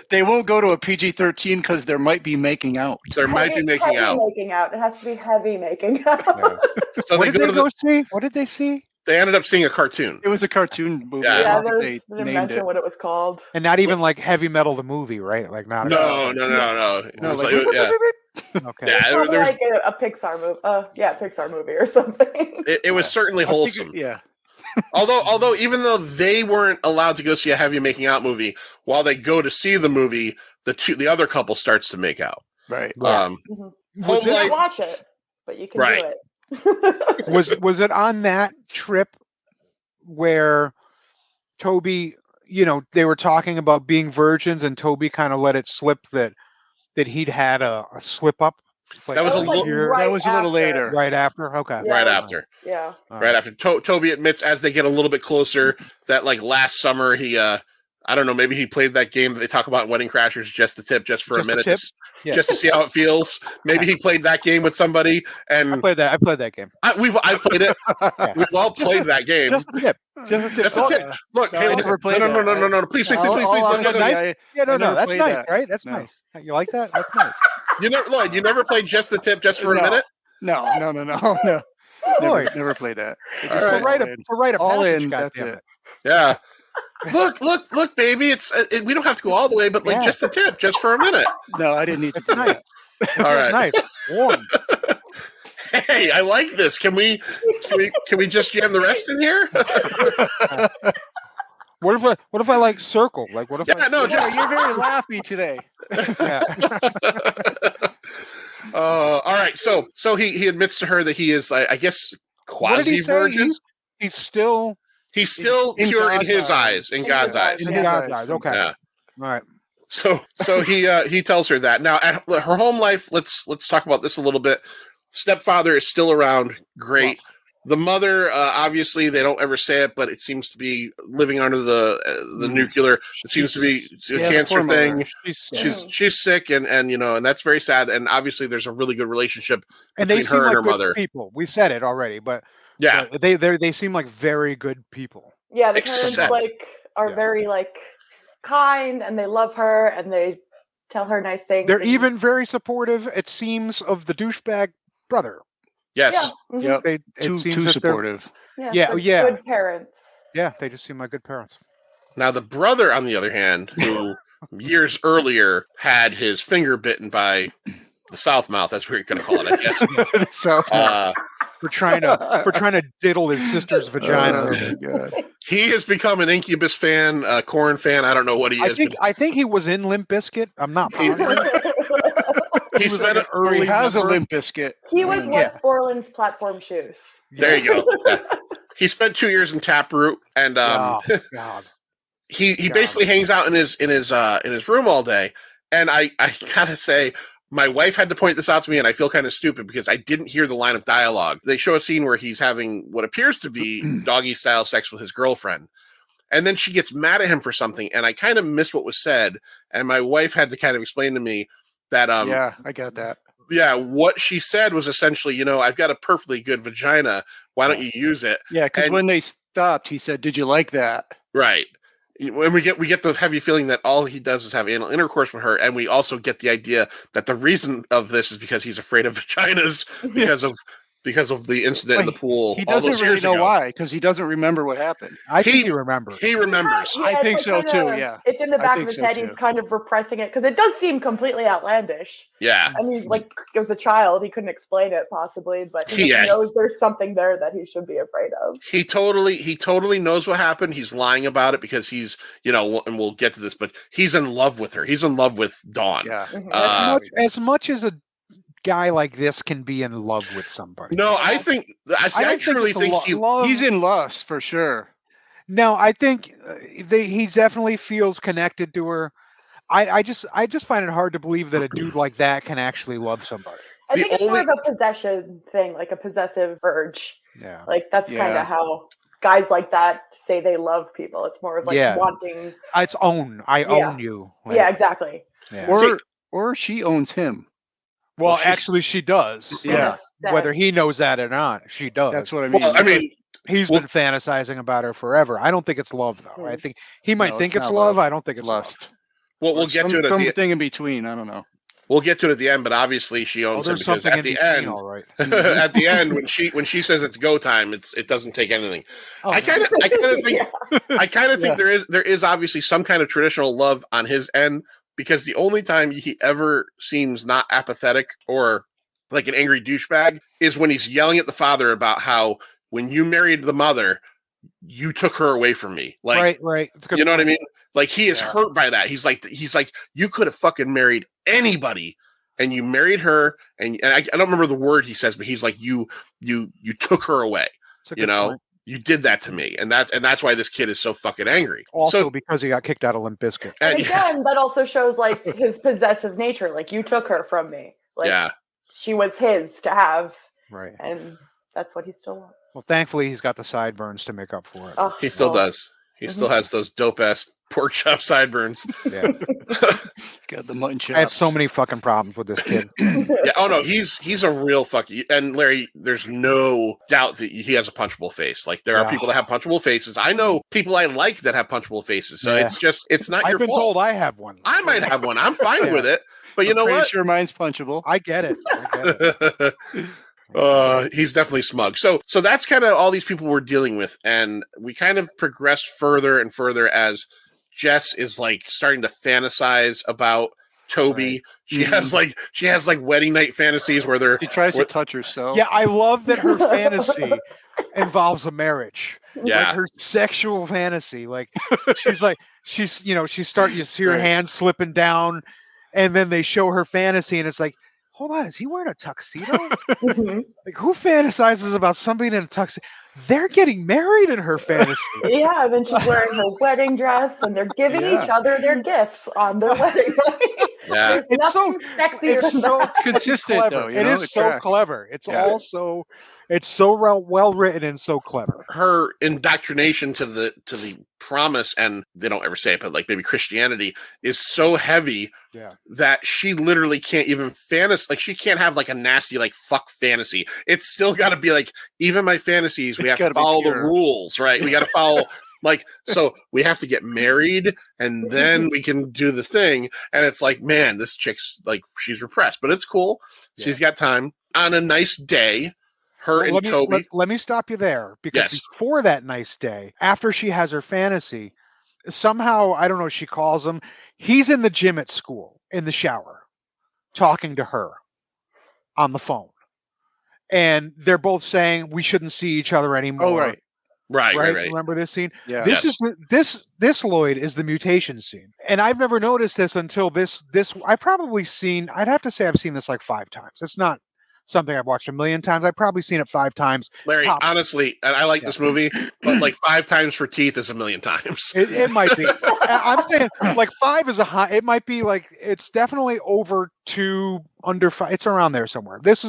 they won't go to a PG-13 because there might be making out. There might be making out. Making out. It has to be heavy making out. So what did they go see? What did they see? They ended up seeing a cartoon. It was a cartoon movie. Yeah, they didn't mention what it was called. And not even like Heavy Metal the movie, right? Like not. No. It was Okay. Yeah, there was like a Pixar movie. Pixar movie or something. It was certainly wholesome. Although even though they weren't allowed to go see a heavy making out movie, while they go to see the movie, the other couple starts to make out. Right. You can't watch it, but you can do it. was it on that trip where Toby, they were talking about being virgins and Toby kind of let it slip that he'd had a slip up? That was a little later. Right after? Okay. Yeah, right after. Yeah. Right after. Toby admits as they get a little bit closer that like last summer he I don't know, maybe he played that game that they talk about in Wedding Crashers, just the tip, just for a minute, just to see how it feels. Maybe he played that game with somebody. And I played that game. I played it. We've all played that game. Just the tip. Just a tip. Look, hey, no. Please. Yeah, no, that's nice, right? That's nice. You like that? That's nice. Lloyd, you never played just the tip, just for a minute? No. Never played that. To write a all passage, in. That's it. Yeah. Look, baby! We don't have to go all the way, but just the tip, just for a minute. No, I didn't need to. Nice. All right, nice, warm. Hey, I like this. Can we just jam the rest in here? What if I like circle? Like what if? You're very laughy today. All right, so he admits to her that he is, I guess, quasi-virgin. He's still pure in his eyes, in God's eyes. In God's eyes, okay. Yeah. All right. So he tells her that. Now, at her home life, let's talk about this a little bit. Stepfather is still around. Great. The mother, obviously, they don't ever say it, but it seems to be living under the nuclear. It seems to be a cancer thing. She's sick, and that's very sad. And obviously, there's a really good relationship between her and her mother. People, we said it already, but they seem like very good people. Yeah, the parents are very kind, and they love her, and they tell her nice things. They're even very supportive, it seems, of the douchebag brother. Yes. Yeah. Too supportive. Good parents. Yeah, they just seem like good parents. Now the brother, on the other hand, who years earlier had his finger bitten by the South Mouth, that's what you're going to call it, I guess. The South Mouth. For trying to diddle his sister's vagina. Oh my God. He has become an Incubus fan, a Korn fan. I don't know what he is. I think he was in Limp Bizkit. I'm not positive. He has a Limp Bizkit. He was Wes Borland's Platform Shoes. There you go. Yeah. He spent 2 years in Taproot, and he basically hangs out in his room all day. And I gotta say, my wife had to point this out to me, and I feel kind of stupid because I didn't hear the line of dialogue. They show a scene where he's having what appears to be doggy-style sex with his girlfriend. And then she gets mad at him for something, and I kind of missed what was said. And my wife had to kind of explain to me that... yeah, I got that. Yeah, what she said was essentially, I've got a perfectly good vagina. Why don't you use it? Yeah, because when they stopped, he said, "Did you like that?" Right. when we get the heavy feeling that all he does is have anal intercourse with her, and we also get the idea that the reason of this is because he's afraid of vaginas because of the incident in the pool. He doesn't really know why, because he doesn't remember what happened. I think he remembers. He remembers. Yeah, I think like so kinda, too. Yeah, it's in the back of think his so head. too. He's kind of repressing it because it does seem completely outlandish. Yeah. I mean, like as a child, he couldn't explain it possibly, but he knows there's something there that he should be afraid of. He totally knows what happened. He's lying about it because he's, and we'll get to this, but he's in love with her. He's in love with Dawn. Yeah. As much as a guy like this can be in love with somebody. No, I truly think he's in lust for sure. No, I think he definitely feels connected to her. I just find it hard to believe that a dude like that can actually love somebody. I think it's more of a possession thing, like a possessive urge. Yeah. Like that's kind of how guys like that say they love people. It's more of like wanting. It's own. I own you. Like, yeah, exactly. Yeah. Or she owns him. Well, actually, she does. Yeah. Whether he knows that or not, she does. That's what I mean. Well, I mean, he's been fantasizing about her forever. I don't think it's love, though. I think he might think it's love. I don't think it's lust. Well, we'll get to it. Something in between. I don't know. We'll get to it at the end, but obviously she owns him because at the end, at the end when she says it's go time, it doesn't take anything. Oh, I kind of think there is obviously some kind of traditional love on his end, because the only time he ever seems not apathetic or like an angry douchebag is when he's yelling at the father about how when you married the mother, you took her away from me. Like, right. You know what I mean? Like he is hurt by that. He's like, you could have fucking married anybody, and you married her. And I don't remember the word he says, but he's like, you took her away. Point. You did that to me, and that's why this kid is so fucking angry. Also, because he got kicked out of Limp Bizkit. And again, that also shows like his possessive nature. Like you took her from me. Like, she was his to have. Right. And that's what he still wants. Well, thankfully, he's got the sideburns to make up for it. Oh, he still does. He still has those dope ass pork chop sideburns. Yeah. He's got the mutton chop. I have so many fucking problems with this kid. Yeah. Oh no, he's a real fucking. And Larry, there's no doubt that he has a punchable face. Like there are people that have punchable faces. I know people I like that have punchable faces. So it's not your fault. I've been told I have one. I might have one. I'm fine with it. But you know what? Sure, mine's punchable. I get it. He's definitely smug. So that's kind of all these people we're dealing with, and we kind of progress further and further as Jess is like starting to fantasize about Toby. Right. She has like wedding night fantasies where she tries to touch herself. Yeah, I love that her fantasy involves a marriage. Yeah, like her sexual fantasy. Like you see her hand slipping down, and then they show her fantasy, and it's like, hold on, is he wearing a tuxedo? Like, who fantasizes about somebody in a tuxedo? They're getting married in her fantasy. Yeah, and then she's wearing her wedding dress, and they're giving each other their gifts on their wedding night. Yeah, it's so sexy. It's so consistent, clever. though. It is so clever. It's also well written and so clever. Her indoctrination to the promise, and they don't ever say it, but like maybe Christianity is so heavy that she literally can't even fantasize. Like she can't have like a nasty like fuck fantasy. It's still got to be like, even my fantasies, we have to follow the rules, right? We got to follow. Like, so we have to get married and then we can do the thing. And it's like, man, this chick's like, she's repressed, but it's cool. Yeah. She's got time on a nice day. Toby. Let me stop you there, because before that nice day, after she has her fantasy, somehow, I don't know, she calls him. He's in the gym at school in the shower talking to her on the phone. And they're both saying we shouldn't see each other anymore. Oh, right. Right. Remember this scene? Yeah. This Lloyd is the mutation scene. And I've never noticed this until this I'd have to say I've seen this like 5 times. It's not something I've watched a million times. I've probably seen it 5 times. Larry, honestly, and I like this movie, but like 5 times for teeth is a million times. It might be. I'm saying like 5 is a high. It might be like, it's definitely over 2, under 5. It's around there somewhere. This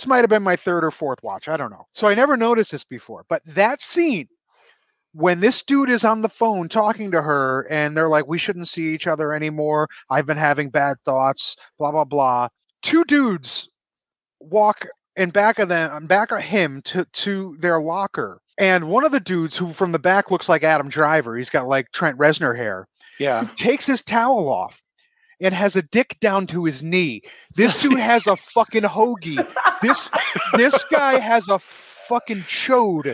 might have been my 3rd or 4th watch. I don't know. So I never noticed this before. But that scene, when this dude is on the phone talking to her and they're like, we shouldn't see each other anymore. I've been having bad thoughts, blah, blah, blah. 2 dudes walk in back of him to their locker, And one of the dudes who from the back looks like Adam Driver, he's got like Trent Reznor hair, takes his towel off and has a dick down to his knee. This dude has a fucking hoagie. This guy has a fucking chode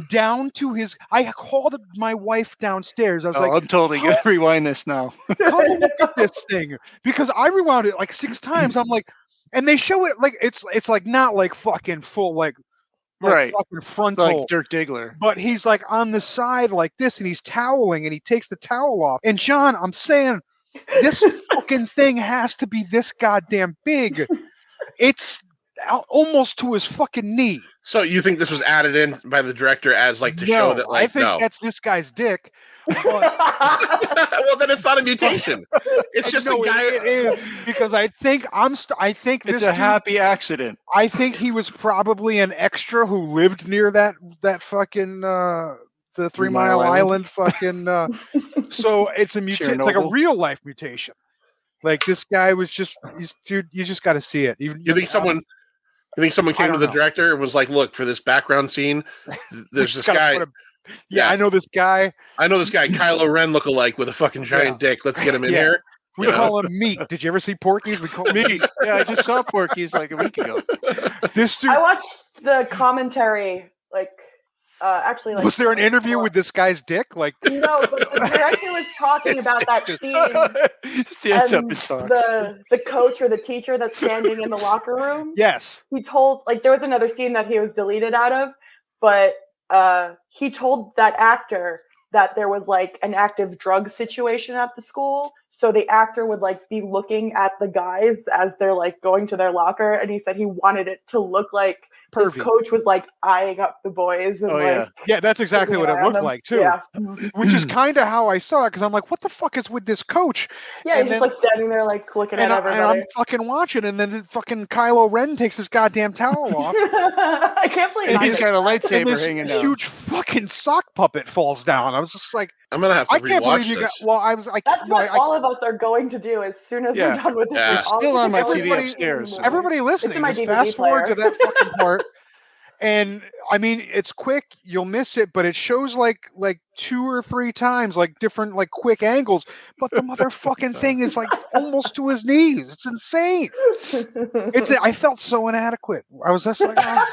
down to his. I called my wife downstairs. I was like, I'm totally gonna rewind this now. Come look at this thing, because I rewound it like 6 times. I'm like, and they show it like it's like not like fucking full like right fucking frontal, like Dirk Diggler, but he's like on the side like this, and he's toweling, and he takes the towel off. And John, I'm saying this fucking thing has to be this goddamn big. It's almost to his fucking knee. So you think this was added in by the director as like to show that like I think that's this guy's dick. But... well, then it's not a mutation. It's just a guy. It is, because I think it's a happy accident. I think he was probably an extra who lived near that fucking the 3 Mile Island fucking. So it's a mutation. It's like a real life mutation. Like this guy was just, dude. You just got to see it. You think someone came to the director and was like, "Look, for this background scene, there's this guy." I know this guy. Kylo Ren lookalike with a fucking giant dick. Let's get him in here. We call him Meat. Did you ever see Porky's? We call him Meat. Yeah, I just saw Porky's like a week ago. This dude. I watched the commentary. Actually, was there an interview with this guy's dick? Like, no, but the director was talking about that scene. Stands up and talks. The coach or the teacher that's standing in the locker room. Yes. He told, there was another scene that he was deleted out of, but he told that actor that there was an active drug situation at the school. So the actor would be looking at the guys as they're going to their locker. And he said he wanted it to look like pervy. His coach was eyeing up the boys. And, yeah, that's exactly what it looked like too. Yeah. Which is kind of how I saw it, because I'm like, what the fuck is with this coach? Yeah, and he's just standing there looking at everybody. And I'm fucking watching, and then fucking Kylo Ren takes his goddamn towel off. I can't believe he's got a lightsaber hanging down. Huge fucking sock puppet falls down. I was just like, I'm gonna have to rewatch this. That's what all of us are going to do as soon as we're done with this. Yeah. It's still on my TV upstairs. Everybody listening, just fast forward to that fucking part. And I mean, it's quick. You'll miss it, but it shows like 2 or 3 times, different quick angles. But the motherfucking thing is almost to his knees. It's insane. I felt so inadequate. I was just like, oh.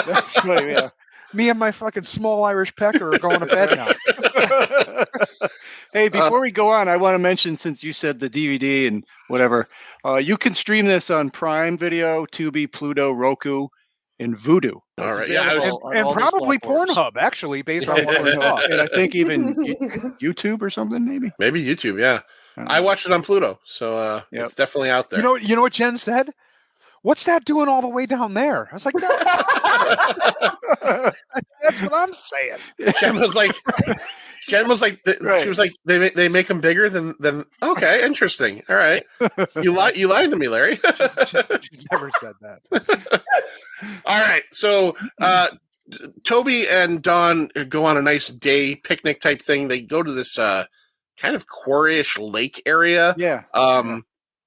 That's funny, yeah. Me and my fucking small Irish pecker are going to bed now. Hey, before we go on, I want to mention, since you said the DVD and whatever, you can stream this on Prime Video, Tubi, Pluto, Roku, and Vudu. All right, and probably Pornhub, actually, based on what we're talking. And I think even YouTube or something, maybe. Maybe YouTube, yeah. I watched it on Pluto, so it's definitely out there. You know what Jen said? What's that doing all the way down there? I was like, no. That's what I'm saying. Jen was like, she was like, they make them bigger than. Okay, interesting. All right, you lied to me, Larry. She's never said that. All right, so Toby and Dawn go on a nice day picnic type thing. They go to this kind of quarry-ish lake area. Yeah.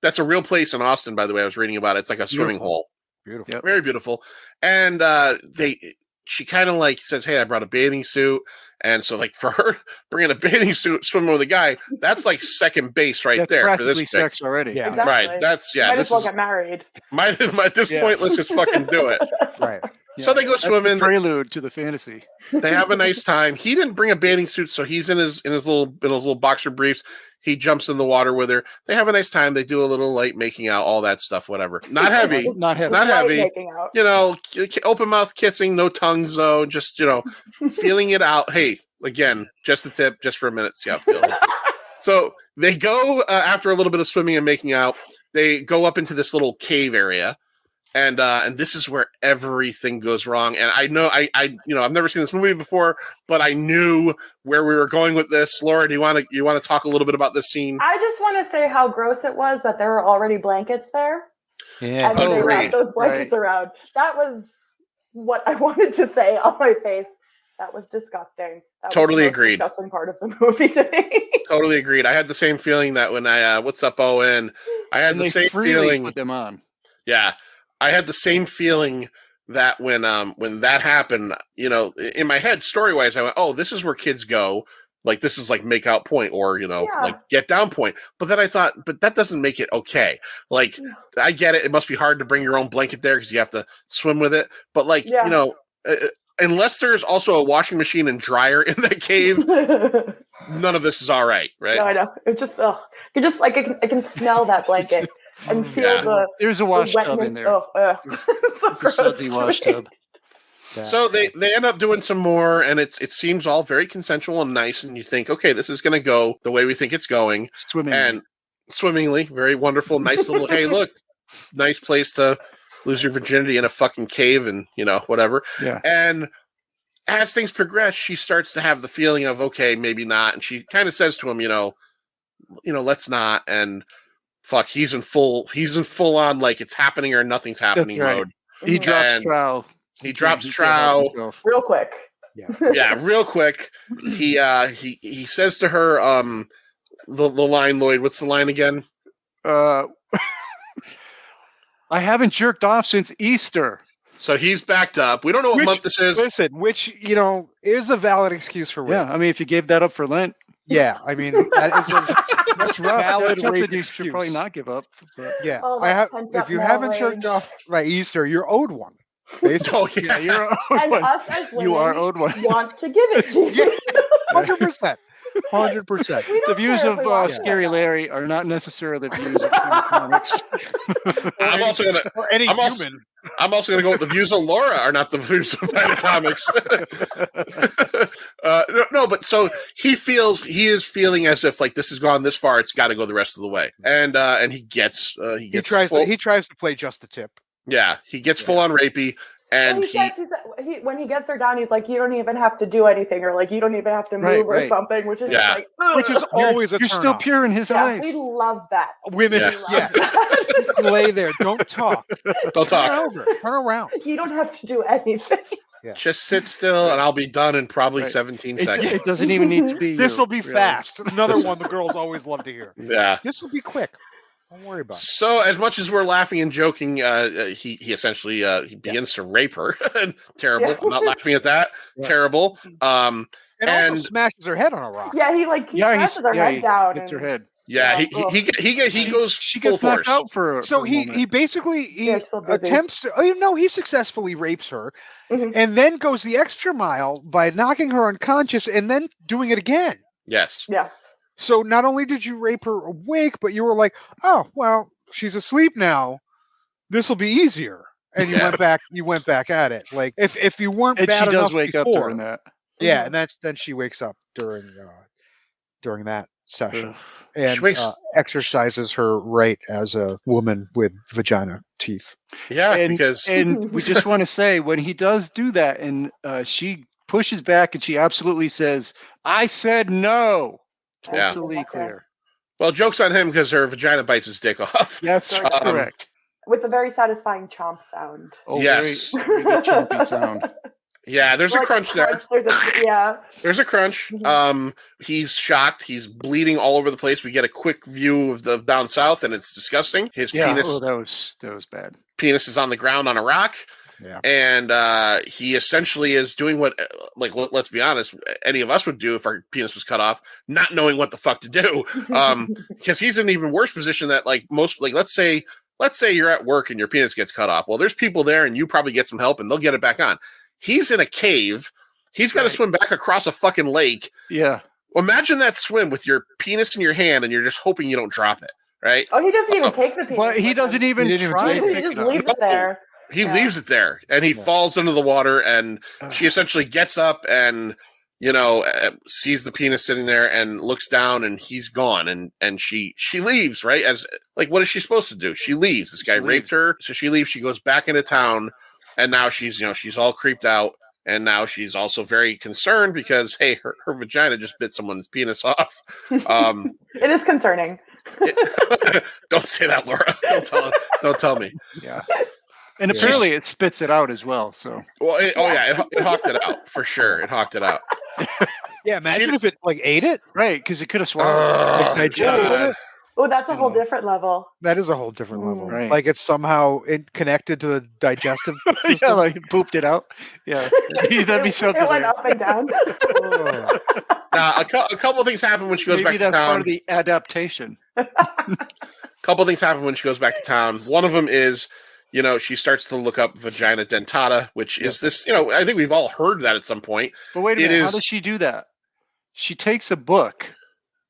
That's a real place in Austin, by the way. I was reading about it. It's like a swimming hole. Beautiful. Very beautiful. And she kind of says, "Hey, I brought a bathing suit." And so for her bringing a bathing suit, swimming with a guy, that's second base right there. Practically for this sex already. Yeah. Exactly. Right. That's Might as well get married. At this point, let's just fucking do it. Right. Yeah. So they go swimming. The prelude to the fantasy. They have a nice time. He didn't bring a bathing suit, so he's in his little boxer briefs. He jumps in the water with her. They have a nice time. They do a little light making out, all that stuff, whatever. Not heavy. Not heavy. Not heavy. Open mouth kissing, no tongues though. Just feeling it out. Hey, again, just a tip, just for a minute, see how it feels. So they go after a little bit of swimming and making out. They go up into this little cave area. And this is where everything goes wrong. And I know I've never seen this movie before, but I knew where we were going with this. Laura, do you want to talk a little bit about this scene? I just want to say how gross it was that there were already blankets there. Yeah. And they wrapped those blankets around. That was what I wanted to say on my face. That was disgusting. That totally was the agreed. Disgusting part of the movie to me. Totally agreed. I had the same feeling that when What's Up, Owen? I had the same feeling. Put them on. Yeah. I had the same feeling that when that happened, you know, in my head, story wise, I went, oh, this is where kids go. Like, this is like make out point or, you know, like get down point. But then I thought, but that doesn't make it okay. Like, I get it. It must be hard to bring your own blanket there because you have to swim with it. But like, you know, unless there's also a washing machine and dryer in the cave, none of this is all right. Right. No, I know. It's just, you just like, I can smell that blanket and feel there's a wash tub in there. It's a sudsy wash tub. So they end up doing some more, and it seems all very consensual and nice, and you think, okay, this is going to go the way we think it's going. Swimmingly. Very wonderful, nice little, hey, look, nice place to lose your virginity in a fucking cave and, you know, whatever. Yeah. And as things progress, she starts to have the feeling of, okay, maybe not, and she kind of says to him, you know, let's not, and fuck, he's in full on, like, it's happening or nothing's happening mode. He drops trow. He drops trow real quick. Yeah, real quick. He says to her, the line, Lloyd. What's the line again? I haven't jerked off since Easter. So he's backed up. We don't know what month this is. Listen, which, you know, is a valid excuse for rape. Yeah, I mean, if you gave that up for Lent. Yeah, I mean, that is that's valid. That's something you should probably not give up. But. Yeah, if you haven't jerked off by Easter, you're owed one. Oh, yeah, you're owed and one. Us as women you are owed one. Want to give it to you. 100%. 100%. The views of Scary Larry are not necessarily the views of comics. I'm also gonna. I'm also gonna go with the views of Laura are not the views of comics. No, but so he is feeling as if like this has gone this far, it's got to go the rest of the way, and he tries to play just the tip. Yeah, he gets full on rapey. And when he gets her down, he's like, you don't even have to do anything, or like, you don't even have to move or something, which is just like, which is always you're still pure in his eyes. We love that. Women, just lay there, don't talk. Don't talk. Turn around. You don't have to do anything. Yeah. Just sit still, and I'll be done in probably 17 seconds. It doesn't even need to be. This will be fast. Another one the girls always love to hear. Yeah, this will be quick. Don't worry about it. So, as much as we're laughing and joking, he essentially he begins to rape her. Terrible. Yeah. I'm not laughing at that. Yeah. Terrible. And also smashes her head on a rock. Yeah, he smashes her head down. Hits her head. Yeah, he goes. She full gets force. knocked out for. So he basically attempts to. Oh no, he successfully rapes her, and then goes the extra mile by knocking her unconscious and then doing it again. Yes. Yeah. So not only did you rape her awake, but you were like, "Oh, well, she's asleep now. This will be easier." And you went back. You went back at it. Like if you weren't and bad she enough does wake before, up during that. Yeah, and then she wakes up during that session and exercises her right as a woman with vagina teeth. Yeah, and we just want to say when he does do that, and she pushes back, and she absolutely says, "I said no." Totally clear. Well, joke's on him because her vagina bites his dick off. Yes, correct. With a very satisfying chomp sound. Oh, yes. Very good chomping sound. Yeah, there's a crunch there. There's a crunch. Mm-hmm. He's shocked. He's bleeding all over the place. We get a quick view of the down south, and it's disgusting. His penis. Oh, that was bad. Penis is on the ground on a rock. Yeah. And he essentially is doing what, like, let's be honest, any of us would do if our penis was cut off, not knowing what the fuck to do. Because he's in an even worse position that, like, most, like, let's say you're at work and your penis gets cut off. Well, there's people there and you probably get some help and they'll get it back on. He's in a cave. He's got to swim back across a fucking lake. Yeah. Imagine that swim with your penis in your hand and you're just hoping you don't drop it, right? Oh, he doesn't even take the penis. But he doesn't even try. He just leaves it there. He leaves it there, and he falls into the water, and she essentially gets up and, you know, sees the penis sitting there and looks down, and he's gone, and she leaves, right? As, like, what is she supposed to do? She leaves. This guy raped her, so she leaves. She goes back into town, and now she's all creeped out, and now she's also very concerned because, hey, her vagina just bit someone's penis off. It is concerning. Don't say that, Laura. Don't tell me. Yeah. And apparently it spits it out as well. So, well, it hawked it out for sure. It hawked it out. Yeah, imagine if it like ate it, right? Because it could have swallowed it. Oh, that's a whole different level. That is a whole different level. Right. Like it's somehow connected to the digestive system. Yeah, like pooped it out. Yeah, that'd be something. It went up and down. Now, a couple of things happen when she goes Maybe back to that's town. part of the adaptation. A couple of things happen when she goes back to town. One of them is, she starts to look up vagina dentata, which is this, I think we've all heard that at some point. But wait a minute, how does she do that? She takes a book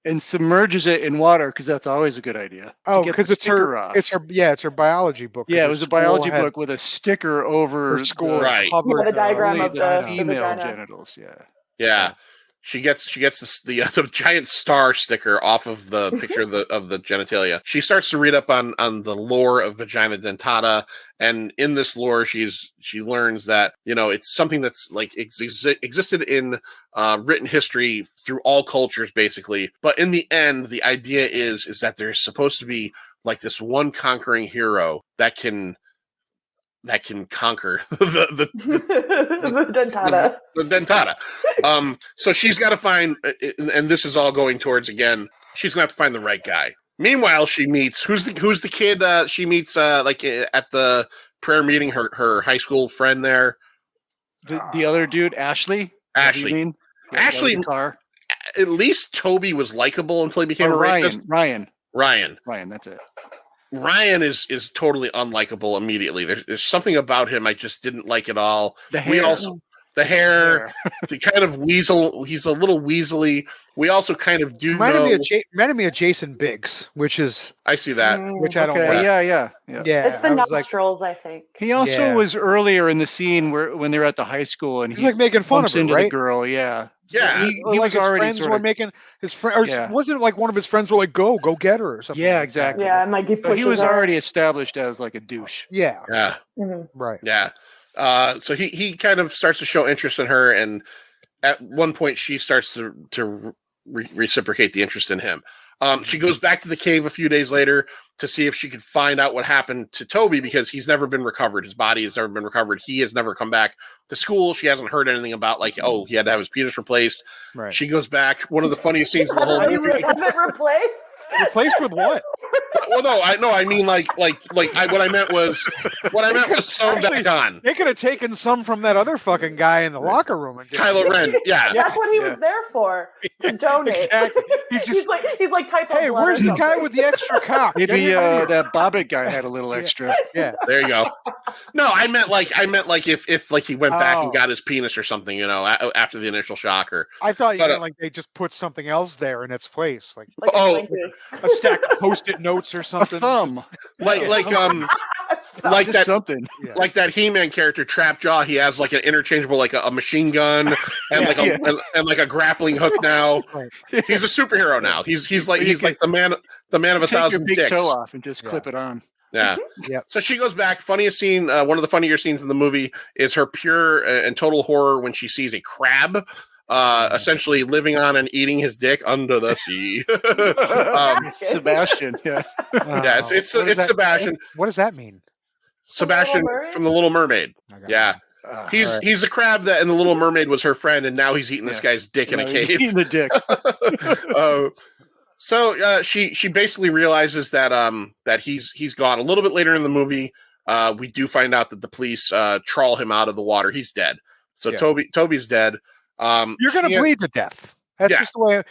and submerges it in water because that's always a good idea. Oh, because it's her biology book. Yeah, it was a biology book with a sticker over her school, right? The diagram of the female vagina. genitals. Yeah. She gets the giant star sticker off of the picture of the genitalia. She starts to read up on the lore of vagina dentata, and in this lore, she learns that it's something that's like existed in written history through all cultures, basically. But in the end, the idea is that there's supposed to be like this one conquering hero that can conquer the dentata. The dentata. So she's got to find, and this is all going towards, again, she's gonna have to find the right guy. Meanwhile, she meets who's the kid she meets like at the prayer meeting, her high school friend there. The other dude, Ashley. Ashley. Ashley. At least Toby was likable until he became a rapist. Ryan. That's it. Ryan is totally unlikable immediately. There's something about him I just didn't like at all. The hair. The hair, the kind of weasel. He's a little weaselly. We also kind of do reminded me of Jason Biggs, which is I see that. Which I don't like. Yeah. It's the nostrils, I think. He also was earlier in the scene when they're at the high school and he's like making fun of her, into right? the girl. Yeah. So he was already sort of making his friend. Wasn't it like one of his friends were like, "Go get her" or something? Yeah, exactly. Yeah, and like he was already established as like a douche. Yeah. Mm-hmm. Right. Yeah. So he kind of starts to show interest in her, and at one point she starts to reciprocate the interest in him. She goes back to the cave a few days later to see if she could find out what happened to Toby, because he's never been recovered. His body has never been recovered. He has never come back to school. She hasn't heard anything about he had to have his penis replaced. Right. She goes back. One of the funniest scenes in the whole movie. Have it replaced? Replaced with what? Well, I mean what I meant was sewn back on. They could have taken some from that other fucking guy in the locker room and Kylo Ren. Yeah, that's what he was there for, to donate. Exactly. He's like type of. Hey, where's the guy with the extra cock? Maybe that Bobbit guy had a little extra. Yeah. There you go. No, I meant if he went back and got his penis or something, after the initial shock. Or I thought you meant like they just put something else there in its place, like a stack of Post-it notes or something. A thumb. Like that something. Yeah. Like that He-Man character Trapjaw. He has like an interchangeable, like a machine gun and like a grappling hook now. Right. He's a superhero now. He's like the man of a thousand big dicks. toe off and just clip it on. Yeah. Yep. So she goes back. Funniest scene, one of the funnier scenes in the movie is her pure and total horror when she sees a crab essentially living on and eating his dick under the sea. Sebastian. Yeah. Yeah, it's Sebastian. What does that mean? Sebastian from The Little Mermaid. Yeah. He's a crab that in The Little Mermaid was her friend, and now he's eating this guy's dick in a cave. He's eating the dick. So she basically realizes that he's gone. A little bit later in the movie, we do find out that the police trawl him out of the water. He's dead. So Toby's dead. You're gonna bleed to death. That's just the way.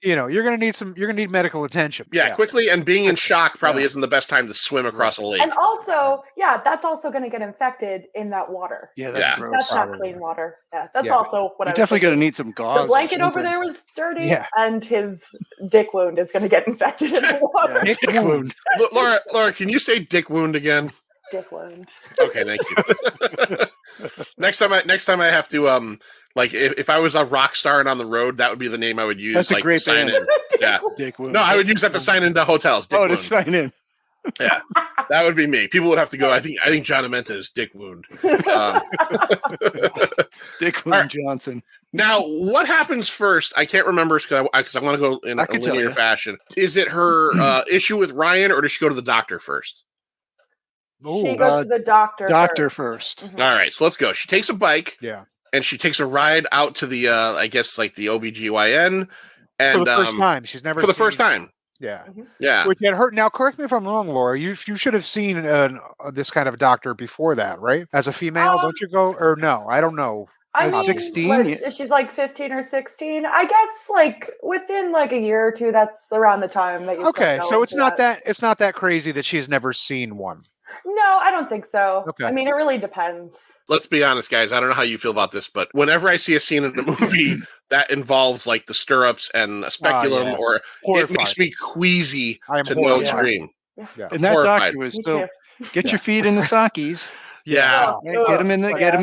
You're gonna need medical attention. Yeah, quickly, and being in shock probably isn't the best time to swim across a lake. And also, that's also going to get infected in that water. Yeah, that's gross. That's not clean water. Yeah, that's also what You're definitely going to need some gauze. The blanket over there was dirty, and his dick wound is going to get infected in the water. Dick wound. Laura, can you say dick wound again? Dick wound. Okay, thank you. Next time I have to like if I was a rock star and on the road, that would be the name I would use. That's a great sign band. in. Yeah, Dick wound. No, I would use that to sign into hotels. Dick wound. To sign in. Yeah, that would be me. People would have to go. I think John Amenta is Dick Wound. Dick Wound Johnson. Now, what happens first? I can't remember because I want to go in a linear fashion. Is it her issue with Ryan, or does she go to the doctor first? She goes to the doctor first. Mm-hmm. All right, so let's go. She takes a bike. Yeah. And she takes a ride out to the, I guess, like the OBGYN. And for the first time. She's never for the first time. Yeah. Yeah. Which had hurt. Now, correct me if I'm wrong, Laura. You should have seen this kind of doctor before that, right? As a female, don't you go? Or no? I don't know. I mean, 16. She's like 15 or 16. I guess like within like a year or two. That's around the time that you. Okay, so it's not that crazy that she's never seen one. No, I don't think so. Okay. I mean, it really depends. Let's be honest, guys. I don't know how you feel about this, but whenever I see a scene in a movie that involves like the stirrups and a speculum, or it makes me queasy to no extreme. Yeah. And that doctor was so. Get your feet in the sakis. Yeah. Get them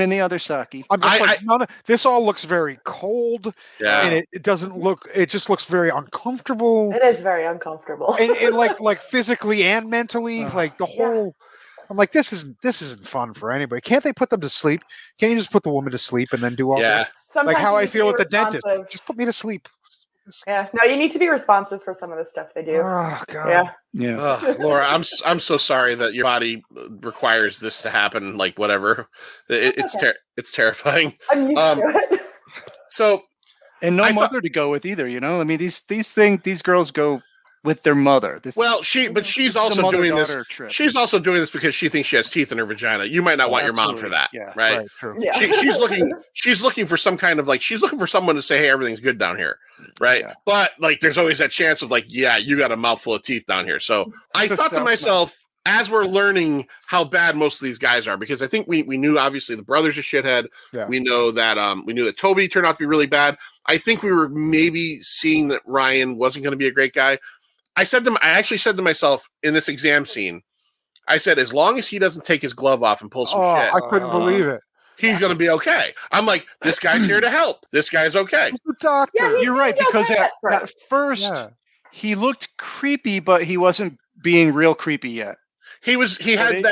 in the other saki. I'm just this all looks very cold. Yeah. And it doesn't look. It just looks very uncomfortable. It is very uncomfortable. and like physically and mentally, like the whole. I'm like, this isn't fun for anybody. Can't they put them to sleep? Can't you just put the woman to sleep and then do all this? Sometimes like how I feel with the responsive. dentist. Just put me to sleep. Yeah, no, you need to be responsive for some of the stuff they do. Oh God. Yeah. Laura, I'm so sorry that your body requires this to happen. Like whatever, it's terrifying. I'm used to it. So, and no mother to go with either. You know, I mean, these girls go with their mother. She's also doing this. Trip. She's also doing this because she thinks she has teeth in her vagina. You might not want your mom for that, right? True. Yeah. She's looking for some kind of she's looking for someone to say, hey, everything's good down here, right? Yeah. But there's always that chance of you got a mouthful of teeth down here. So I thought to myself, as we're learning how bad most of these guys are, because I think we knew obviously the brother's a shithead. Yeah. We know that Toby turned out to be really bad. I think we were maybe seeing that Ryan wasn't going to be a great guy. I actually said to myself in this exam scene, I said, as long as he doesn't take his glove off and pull some shit, I couldn't believe it. He's going to be okay. I'm like, this guy's here to help. This guy's okay. He's the doctor. Yeah, you're right, because at first he looked creepy, but he wasn't being real creepy yet. He had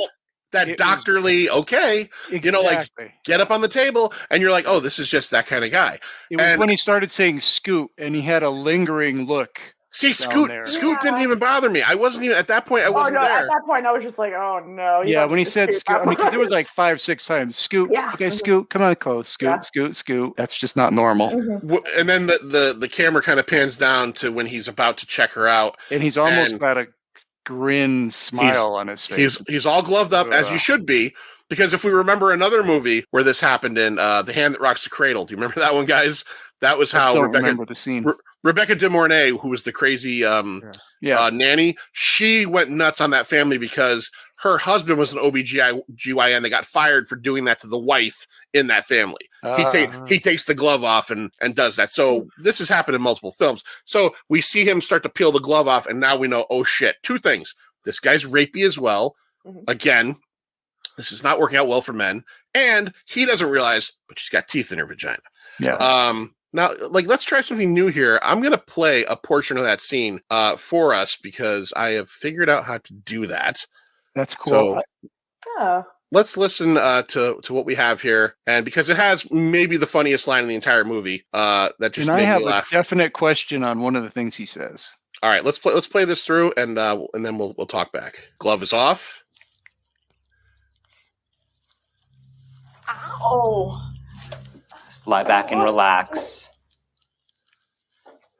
that doctorly, exactly. Get up on the table, and you're like, oh, this is just that kind of guy. It was when he started saying scoot, and he had a lingering look. See, Scoot didn't even bother me. I wasn't even at that point. I wasn't there. At that point, I was just like, "Oh no!" Yeah, when he said Scoot, I mean, because it was like 5-6 times. Scoot, okay, Scoot, come on close. Scoot, Scoot. That's just not normal. Mm-hmm. And then the camera kind of pans down to when he's about to check her out, and he's almost got a grin smile on his face. He's all gloved up as you should be. Because if we remember another movie where this happened in The Hand That Rocks the Cradle, do you remember that one, guys? That was how remember the scene. Rebecca De Mornay, who was the crazy nanny, she went nuts on that family because her husband was an OBGYN that got fired for doing that to the wife in that family. He takes the glove off and does that. So this has happened in multiple films. So we see him start to peel the glove off, and now we know, oh shit, two things. This guy's rapey as well. Mm-hmm. Again, this is not working out well for men. And he doesn't realize, but she's got teeth in her vagina. Yeah. Now, let's try something new here. I'm going to play a portion of that scene for us because I have figured out how to do that. That's cool. So, let's listen to what we have here, and because it has maybe the funniest line in the entire movie, that just made me laugh. I have a definite question on one of the things he says. All right, let's play this through, and then we'll talk back. Glove is off. Ow. Just lie back and relax.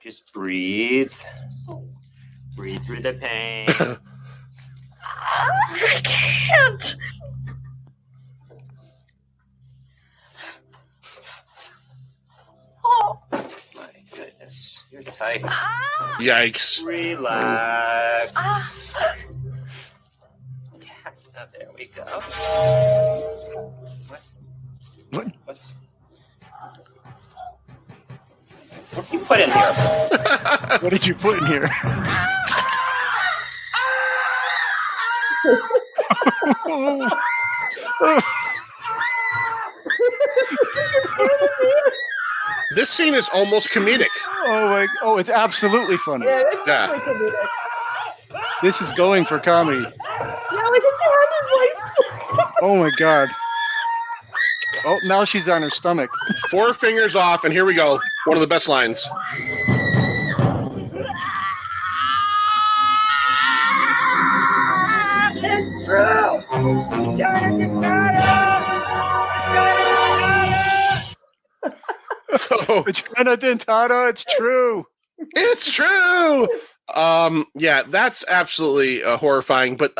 Just breathe. Breathe through the pain. I can't. Oh my goodness. You're tight. Yikes. Relax. Yes, now there we go. What's... What did you put in here? What did you put in here? This scene is almost comedic. Oh, it's absolutely funny. Yeah, it's definitely comedic. This is going for comedy. Yeah, like his hand is like. Oh my god. Oh, now she's on her stomach. 4 fingers off, and here we go. One of the best lines. It's true. So, vagina dentata, it's true. It's true. Yeah, that's absolutely horrifying. But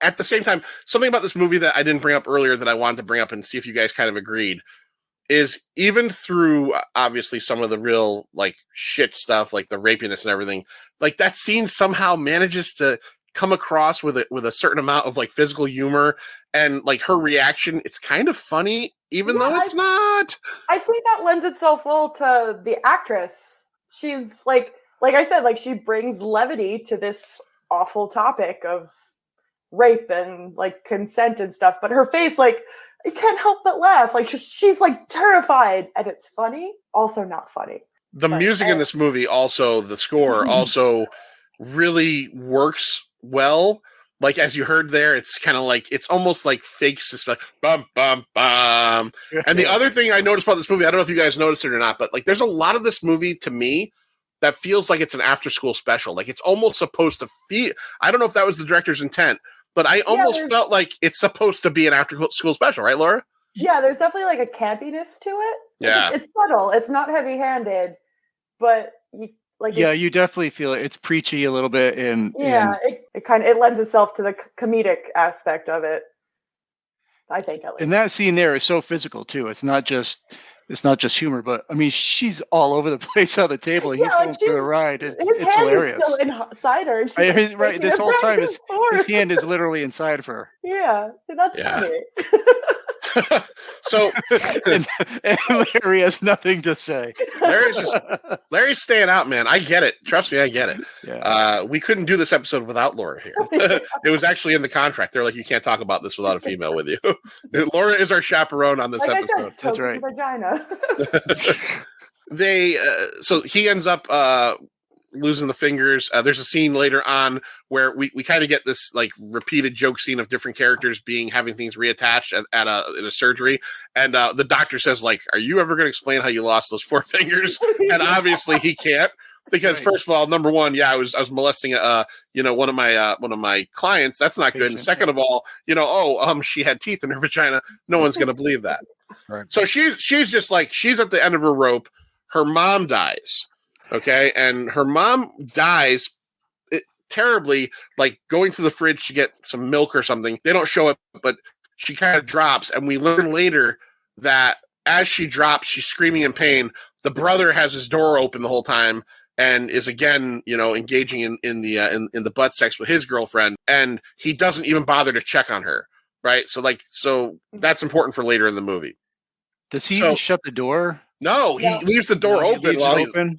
at the same time, something about this movie that I didn't bring up earlier that I wanted to bring up and see if you guys kind of agreed is even through obviously some of the real like shit stuff, like the rapiness and everything, like that scene somehow manages to come across with a certain amount of like physical humor, and like her reaction, it's kind of funny, even though it's not. I think that lends itself well to the actress. She's like I said, like she brings levity to this awful topic of rape and like consent and stuff, but her face, like, I can't help but laugh. Like she's like terrified, and it's funny, also not funny. The music in this movie, also the score, also really works well. Like as you heard there, it's kind of like it's almost like fake suspense, bum bum bum. And the other thing I noticed about this movie, I don't know if you guys noticed it or not, but like there's a lot of this movie to me that feels like it's an after-school special. Like it's almost supposed to feel. I don't know if that was the director's intent, but I almost felt like it's supposed to be an after-school special, right, Laura? Yeah, there's definitely like a campiness to it. Yeah, it's subtle. It's not heavy-handed, but you definitely feel it. It's preachy a little bit, and it lends itself to the comedic aspect of it. I think. And that scene there is so physical too. It's not just humor, but I mean, she's all over the place on the table. He's going for the ride. It's hilarious. Still inside her. Right, this whole time his hand is literally inside of her. Yeah, that's funny. So and Larry has nothing to say. Larry's staying out, man. I get it. Trust me, I get it. Yeah. We couldn't do this episode without Laura here. It was actually in the contract. They're like, you can't talk about this without a female with you. Laura is our chaperone on this episode. That's right. Vagina. So he ends up losing the fingers. There's a scene later on where we kind of get this like repeated joke scene of different characters having things reattached in a surgery, and the doctor says like, "Are you ever going to explain how you lost those 4 fingers?" And obviously he can't, because first of all, number one, I was molesting one of my clients. That's not good. And second of all, she had teeth in her vagina. No one's going to believe that. Right. So she's just like, she's at the end of her rope. Her mom dies. Okay, and her mom dies terribly, like going to the fridge to get some milk or something. They don't show it, but she kind of drops, and we learn later that as she drops, she's screaming in pain. The brother has his door open the whole time and is again, engaging in the butt sex with his girlfriend, and he doesn't even bother to check on her, right? So that's important for later in the movie. Does he even shut the door? No, he leaves the door open.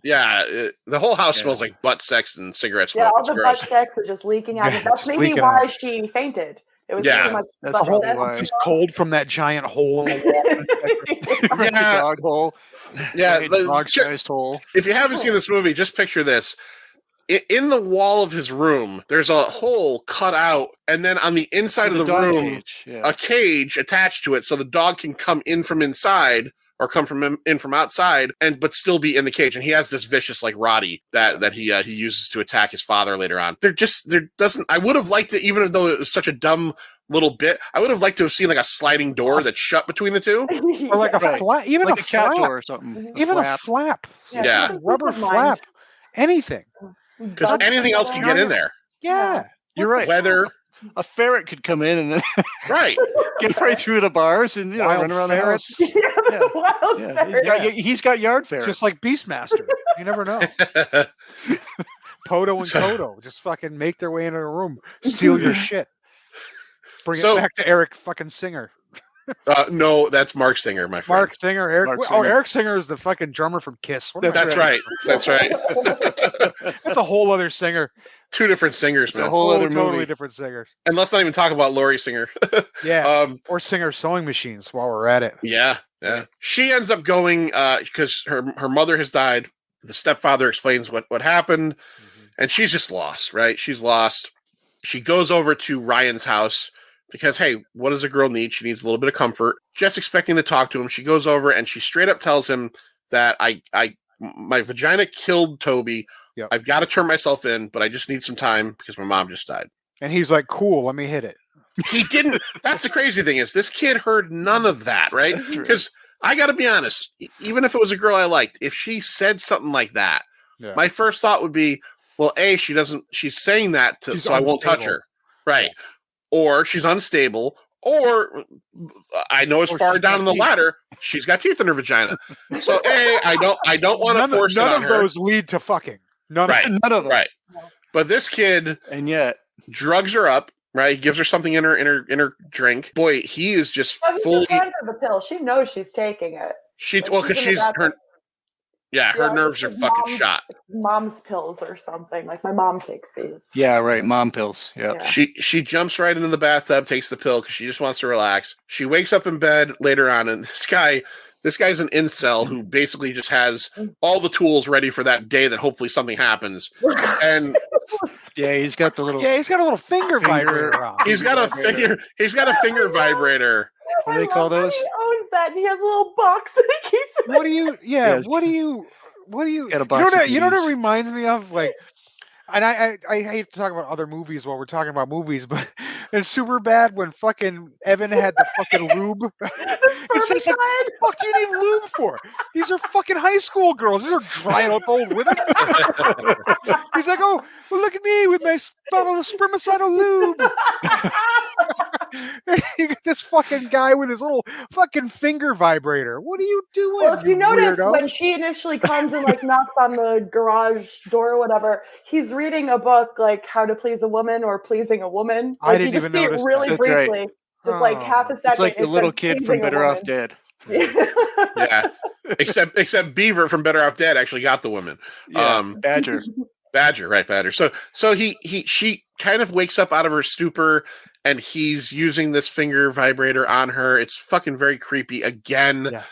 The whole house smells like butt sex and cigarette smoke. Yeah, all the butt sex is just leaking out. That's maybe why she fainted. It was too much. That's probably why. Just cold from that giant hole in the wall. Dog hole. Yeah, dog-sized hole. If you haven't seen this movie, just picture this. In the wall of his room, there's a hole cut out, and then on the inside of the room, a cage attached to it, so the dog can come in from inside or come in from outside, but still be in the cage. And he has this vicious like Roddy that he uses to attack his father later on. I would have liked it, even though it was such a dumb little bit. I would have liked to have seen like a sliding door that's shut between the two, or like a flap, even like a cat flap door or something. Even a flap, rubber flap, anything. Because anything else can get in there. Yeah, you're right. Weather. A ferret could come in and then right get right through the bars and run around ferrets. the house. He's got yard ferrets, just like Beastmaster. You never know. Poto and Toto just fucking make their way into a room, steal your shit, bring it back to Eric fucking Singer. No, that's Mark Singer, my friend. Mark Singer, Eric Singer is the fucking drummer from Kiss. That's right. That's right. That's a whole other singer. 2 different singers, man. A whole other totally movie. Different singers. And let's not even talk about Laurie Singer. Or Singer sewing machines while we're at it. Yeah. She ends up going because her mother has died. The stepfather explains what happened, and she's just lost, right? She's lost. She goes over to Ryan's house because, hey, what does a girl need? She needs a little bit of comfort. Just expecting to talk to him. She goes over and she straight up tells him that my vagina killed Toby. Yep. I've got to turn myself in, but I just need some time because my mom just died. And he's like, cool, let me hit it. He didn't. That's the crazy thing is this kid heard none of that, right? Because I got to be honest, even if it was a girl I liked, if she said something like that, my first thought would be, Well, she's saying that so I won't touch her. Right. Or she's unstable. Or I know it's far down in the ladder. She's got teeth in her vagina. So I don't want to force it on her. None of those lead to fucking. None of them. Right. But this kid, and yet, drugs her up. Right. He gives her something in her drink. Boy, he is just fully. He hands her the pill. She knows she's taking it. Her nerves are fucking shot. Mom's pills or something. Like my mom takes these. Yeah, right. Mom pills. Yeah. She jumps right into the bathtub, takes the pill because she just wants to relax. She wakes up in bed later on, and this guy's an incel who basically just has all the tools ready for that day that hopefully something happens. And he's got a little finger vibrator on. He's got a finger vibrator. What do they call those? He owns that, and he has a little box that he keeps. What do you? Yeah. What do you? You know what it reminds me of? Like, and I hate to talk about other movies while we're talking about movies, but it's super bad when fucking Evan had the fucking lube. It's just like, what the fuck do you need lube for? These are fucking high school girls. These are dried up old women. He's like, oh, well, look at me with my bottle of spermicidal lube. You get this fucking guy with his little fucking finger vibrator. What are you doing? Well, if you notice, when she initially comes and like knocks on the garage door or whatever, he's reading a book like How to Please a Woman or Pleasing a Woman. Like, I didn't even notice really that. briefly, just like half a second. It's like the little kid from Better Off Dead. Yeah, except Beaver from Better Off Dead actually got the woman. Yeah, Badger. So she kind of wakes up out of her stupor, and he's using this finger vibrator on her. It's fucking very creepy again. Yeah.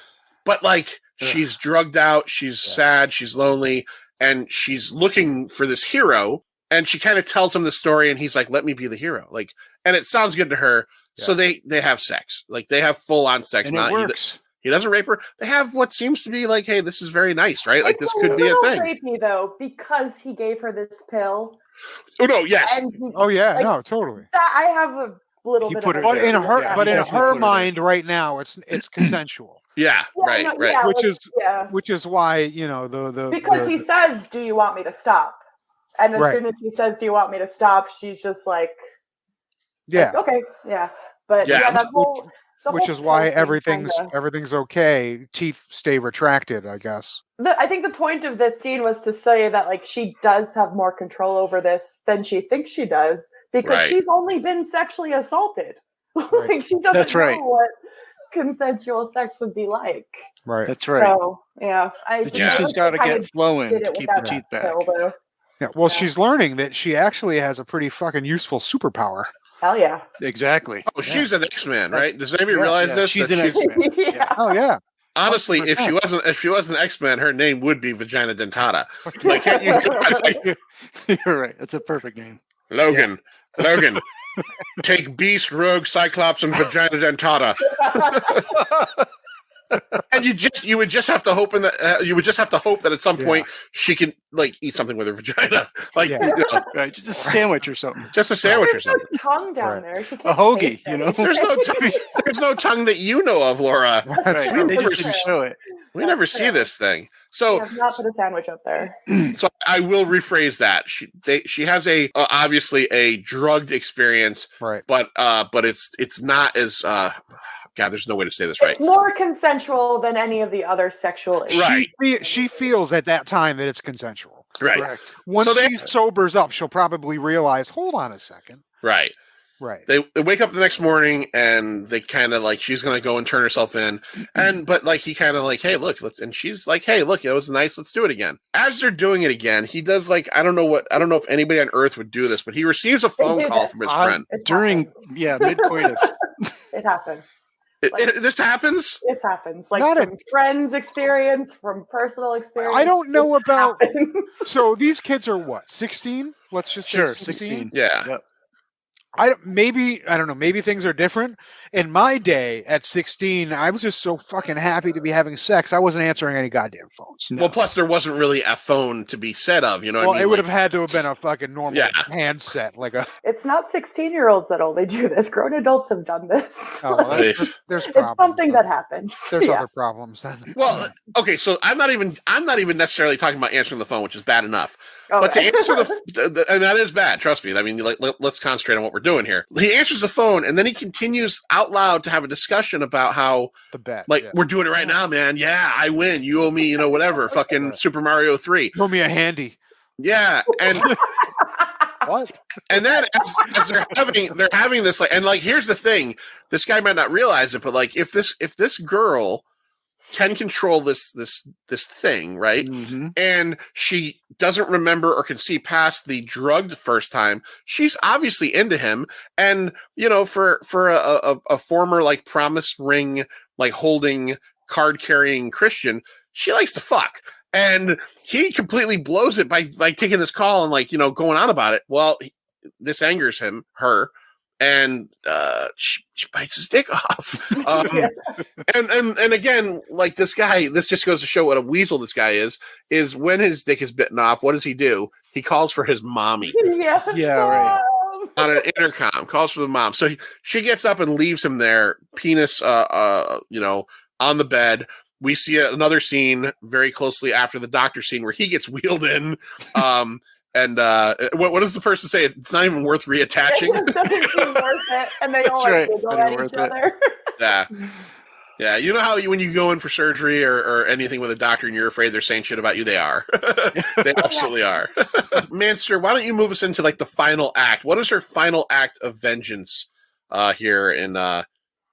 But like, she's drugged out, she's sad, she's lonely, and she's looking for this hero. And she kind of tells him the story, and he's like, "Let me be the hero." Like, and it sounds good to her. Yeah. So they have sex. Like, they have full on sex. And it works. He doesn't rape her. They have what seems to be like, hey, this is very nice, right? Like, this could be a thing. Rapey though, because he gave her this pill. Oh no! Yes. No, totally. That I have a little bit. But in her mind, right now, it's consensual. Yeah, right. Yeah, which is why the because he says, "Do you want me to stop?" And as soon as he says, "Do you want me to stop?" she's just like, "Yeah, like, okay, yeah." But which is why everything's okay. Teeth stay retracted, I guess. I think the point of this scene was to say that like she does have more control over this than she thinks she does because she's only been sexually assaulted. Like she doesn't know what consensual sex would be like. Right. That's right. So yeah, the juice got to get flowing to keep the teeth back. Yeah. Well, she's learning that she actually has a pretty fucking useful superpower. Hell yeah. Exactly. Oh, she's an X-Man, right? Does anybody realize this? She's an X-Man. Yeah. Oh yeah. Honestly, if she was an X-Man, her name would be Vagina Dentata. Like, can't you You're right. That's a perfect name. Logan. Take Beast, Rogue, Cyclops, and Vagina Dentata. And you would just have to hope that at some point she can like eat something with her vagina, like right, just a sandwich or something. Just a sandwich or something. No tongue down there. She a hoagie, There's no tongue that you know of, Laura. Right. They just didn't show it. We never see this thing. So not put a sandwich up there. So I will rephrase that. She has obviously a drugged experience, right? But it's not as God, there's no way to say this right. It's more consensual than any of the other sexual issues. Right. She feels at that time that it's consensual. Right. Correct. Once she sobers up, she'll probably realize, hold on a second. Right. Right. They wake up the next morning and they kind of like, she's going to go and turn herself in. But like, he kind of like, hey, look, and she's like, hey, look, it was nice. Let's do it again. As they're doing it again, he does like, I don't know if anybody on earth would do this, but he receives a phone call from his friend. During, mid-coitus. It happens. This happens? It happens. Like from friends' experience, from personal experience. I don't know about... So these kids are what, 16? Let's just say 16. Yeah. Yep. I don't know. Maybe things are different. In my day, at 16, I was just so fucking happy to be having sex. I wasn't answering any goddamn phones. No. Well, plus there wasn't really a phone to be said of. You know what I mean? It would have had to have been a fucking normal handset, like a. It's not 16-year-olds that only do this. Grown adults have done this. Oh, well, there's problems. It's something that happens. There's other problems then. Well, okay, so I'm not even necessarily talking about answering the phone, which is bad enough. But to answer and that is bad. Trust me. I mean, let's concentrate on what we're doing here. He answers the phone, and then he continues out loud to have a discussion about how the bet, we're doing it right now, man. Yeah, I win. You owe me, whatever. Fucking Super Mario 3. Throw me a handy. Yeah, and what? And then as they're having this and here's the thing. This guy might not realize it, but if this girl can control this thing, right? Mm-hmm. And she doesn't remember or can see past the drugged first time. She's obviously into him, and for a former promise ring holding card carrying Christian, she likes to fuck, and he completely blows it by taking this call and going on about it. Well, this angers her. And she bites his dick off. And again, this guy, this just goes to show what a weasel this guy is when his dick is bitten off, what does he do? He calls for his mommy. Yeah, right. On an intercom, calls for the mom. So she gets up and leaves him there, penis, on the bed. We see another scene very closely after the doctor scene where he gets wheeled in. And what does the person say? It's not even worth reattaching. It doesn't seem worth it, and they all giggle at each other. Yeah. You know how when you go in for surgery or anything with a doctor and you're afraid they're saying shit about you? They are. They absolutely are. Manster, why don't you move us into the final act? What is her final act of vengeance here?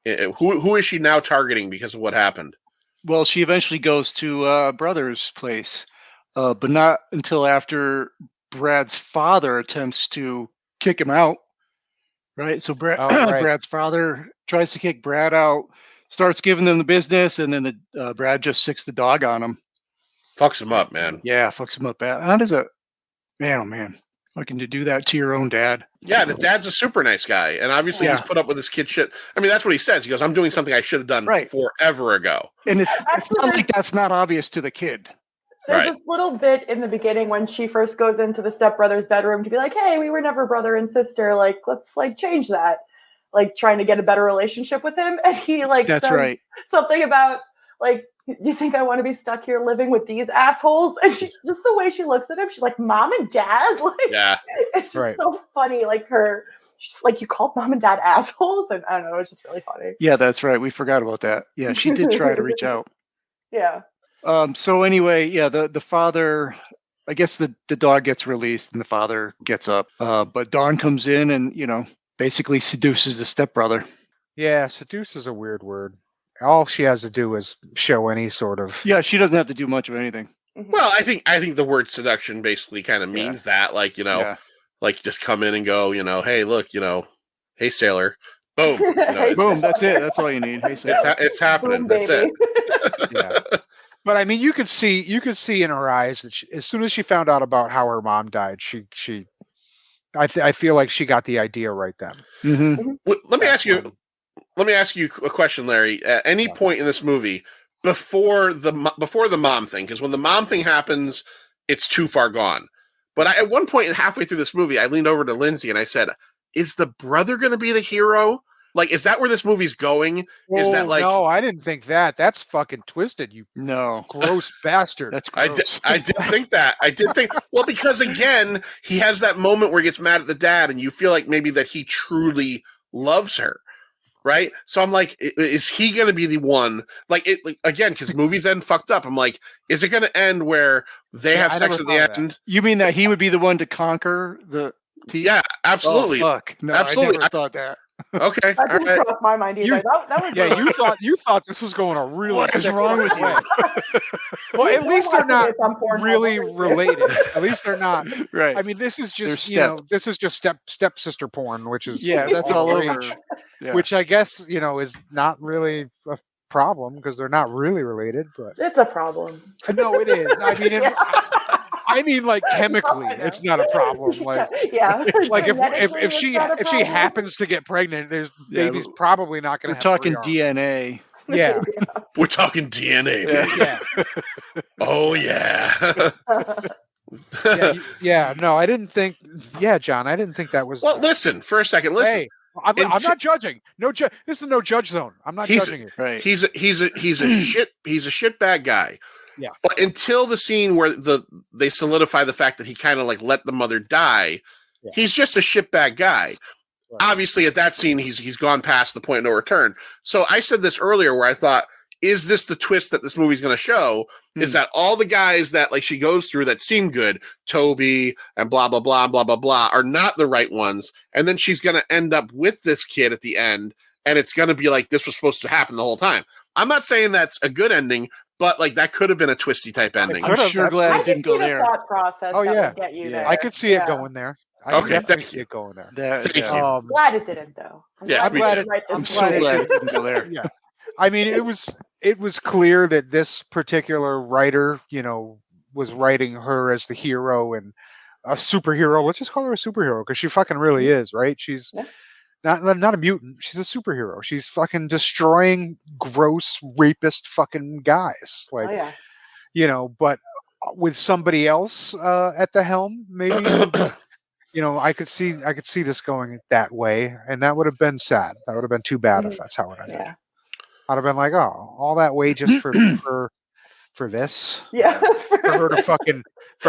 Who is she now targeting because of what happened? Well, she eventually goes to Brother's place, but not until after Brad's father attempts to kick him out, right? So Brad's father tries to kick Brad out, starts giving them the business, and then Brad just sicks the dog on him. Fucks him up, man. Yeah, fucks him up bad. How does man, how can you do that to your own dad? Yeah, the dad's a super nice guy, and obviously he's put up with this kid shit. I mean, that's what he says. He goes, "I'm doing something I should have done forever ago." And it's not like that's not obvious to the kid. There's this little bit in the beginning when she first goes into the stepbrother's bedroom to be like, "Hey, we were never brother and sister. Let's change that." Trying to get a better relationship with him, and he that's says right. Something about you think I want to be stuck here living with these assholes? And she just the way she looks at him, she's like, "Mom and Dad." It's just so funny. She's like, "You called Mom and Dad assholes," and I don't know, it's just really funny. Yeah, that's right. We forgot about that. Yeah, she did try to reach out. Yeah. So anyway, the father, I guess the dog gets released and the father gets up. But Dawn comes in and, basically seduces the stepbrother. Yeah, seduce is a weird word. All she has to do is show any sort of... Yeah, she doesn't have to do much of anything. Well, I think the word seduction basically kind of means that, just come in and go, "Hey, look, hey, sailor." Boom. Boom, that's it. That's all you need. Hey, sailor. It's happening. Boom, that's it. Yeah. But I mean, you could see in her eyes that as soon as she found out about how her mom died, I feel like she got the idea right then. Mm-hmm. Well, let me ask you a question, Larry. At any point in this movie, before the mom thing, because when the mom thing happens, it's too far gone. But at one point, halfway through this movie, I leaned over to Lindsay and I said, "Is the brother going to be the hero? Is that where this movie's going? Is that No, I didn't think that. That's fucking twisted, you gross bastard." That's gross. I did think that. Well, because again, he has that moment where he gets mad at the dad and you feel like maybe that he truly loves her. Right. So I'm like, is he going to be the one again, because movies end fucked up. I'm like, is it going to end where they have sex at the end? You mean that he would be the one to conquer the teeth? Yeah, absolutely. Oh, fuck. No, absolutely. I never thought that. Okay. That didn't cross my mind either. You thought this was going a really what is wrong with you? Well, at least they're not really related. At least they're not. Right. I mean, this is just stepsister porn, which is that's all over. Yeah. Which I guess is not really a problem because they're not really related. But it's a problem. No, it is. I mean, I mean, chemically, it's not a problem. If she happens to get pregnant, there's baby's probably not going to. We're talking DNA. Yeah, we're talking DNA. Yeah. Oh yeah. No, I didn't think. Yeah, John, I didn't think that was. Well, listen for a second. Listen. Hey, I'm not judging. This is no judge zone. I'm not judging you. Right. He's a shit bag guy. Yeah. But until the scene where they solidify the fact that he kind of like let the mother die, he's just a shitbag guy. Right. Obviously, at that scene, he's gone past the point of no return. So I said this earlier where I thought, is this the twist that this movie's going to show? Is that all the guys that like she goes through that seem good, Toby and blah, blah, blah, blah, blah, blah, are not the right ones. And then she's going to end up with this kid at the end. And it's going to be like, this was supposed to happen the whole time. I'm not saying that's a good ending, but like that could have been a twisty type ending. I'm sure glad it didn't go there. Thought process would get you there. I could see it going there. I thank see it going there. Thank you. Glad it didn't though. I'm so glad it didn't go there. Yeah. I mean, it was clear that this particular writer, was writing her as the hero and a superhero. Let's just call her a superhero because she fucking really is, right? She's not a mutant. She's a superhero. She's fucking destroying gross rapist fucking guys. Like, but with somebody else at the helm, maybe. I could see this going that way, and that would have been sad. That would have been too bad if that's how it ended. Yeah. I'd have been like, oh, all that way just for this? Yeah. For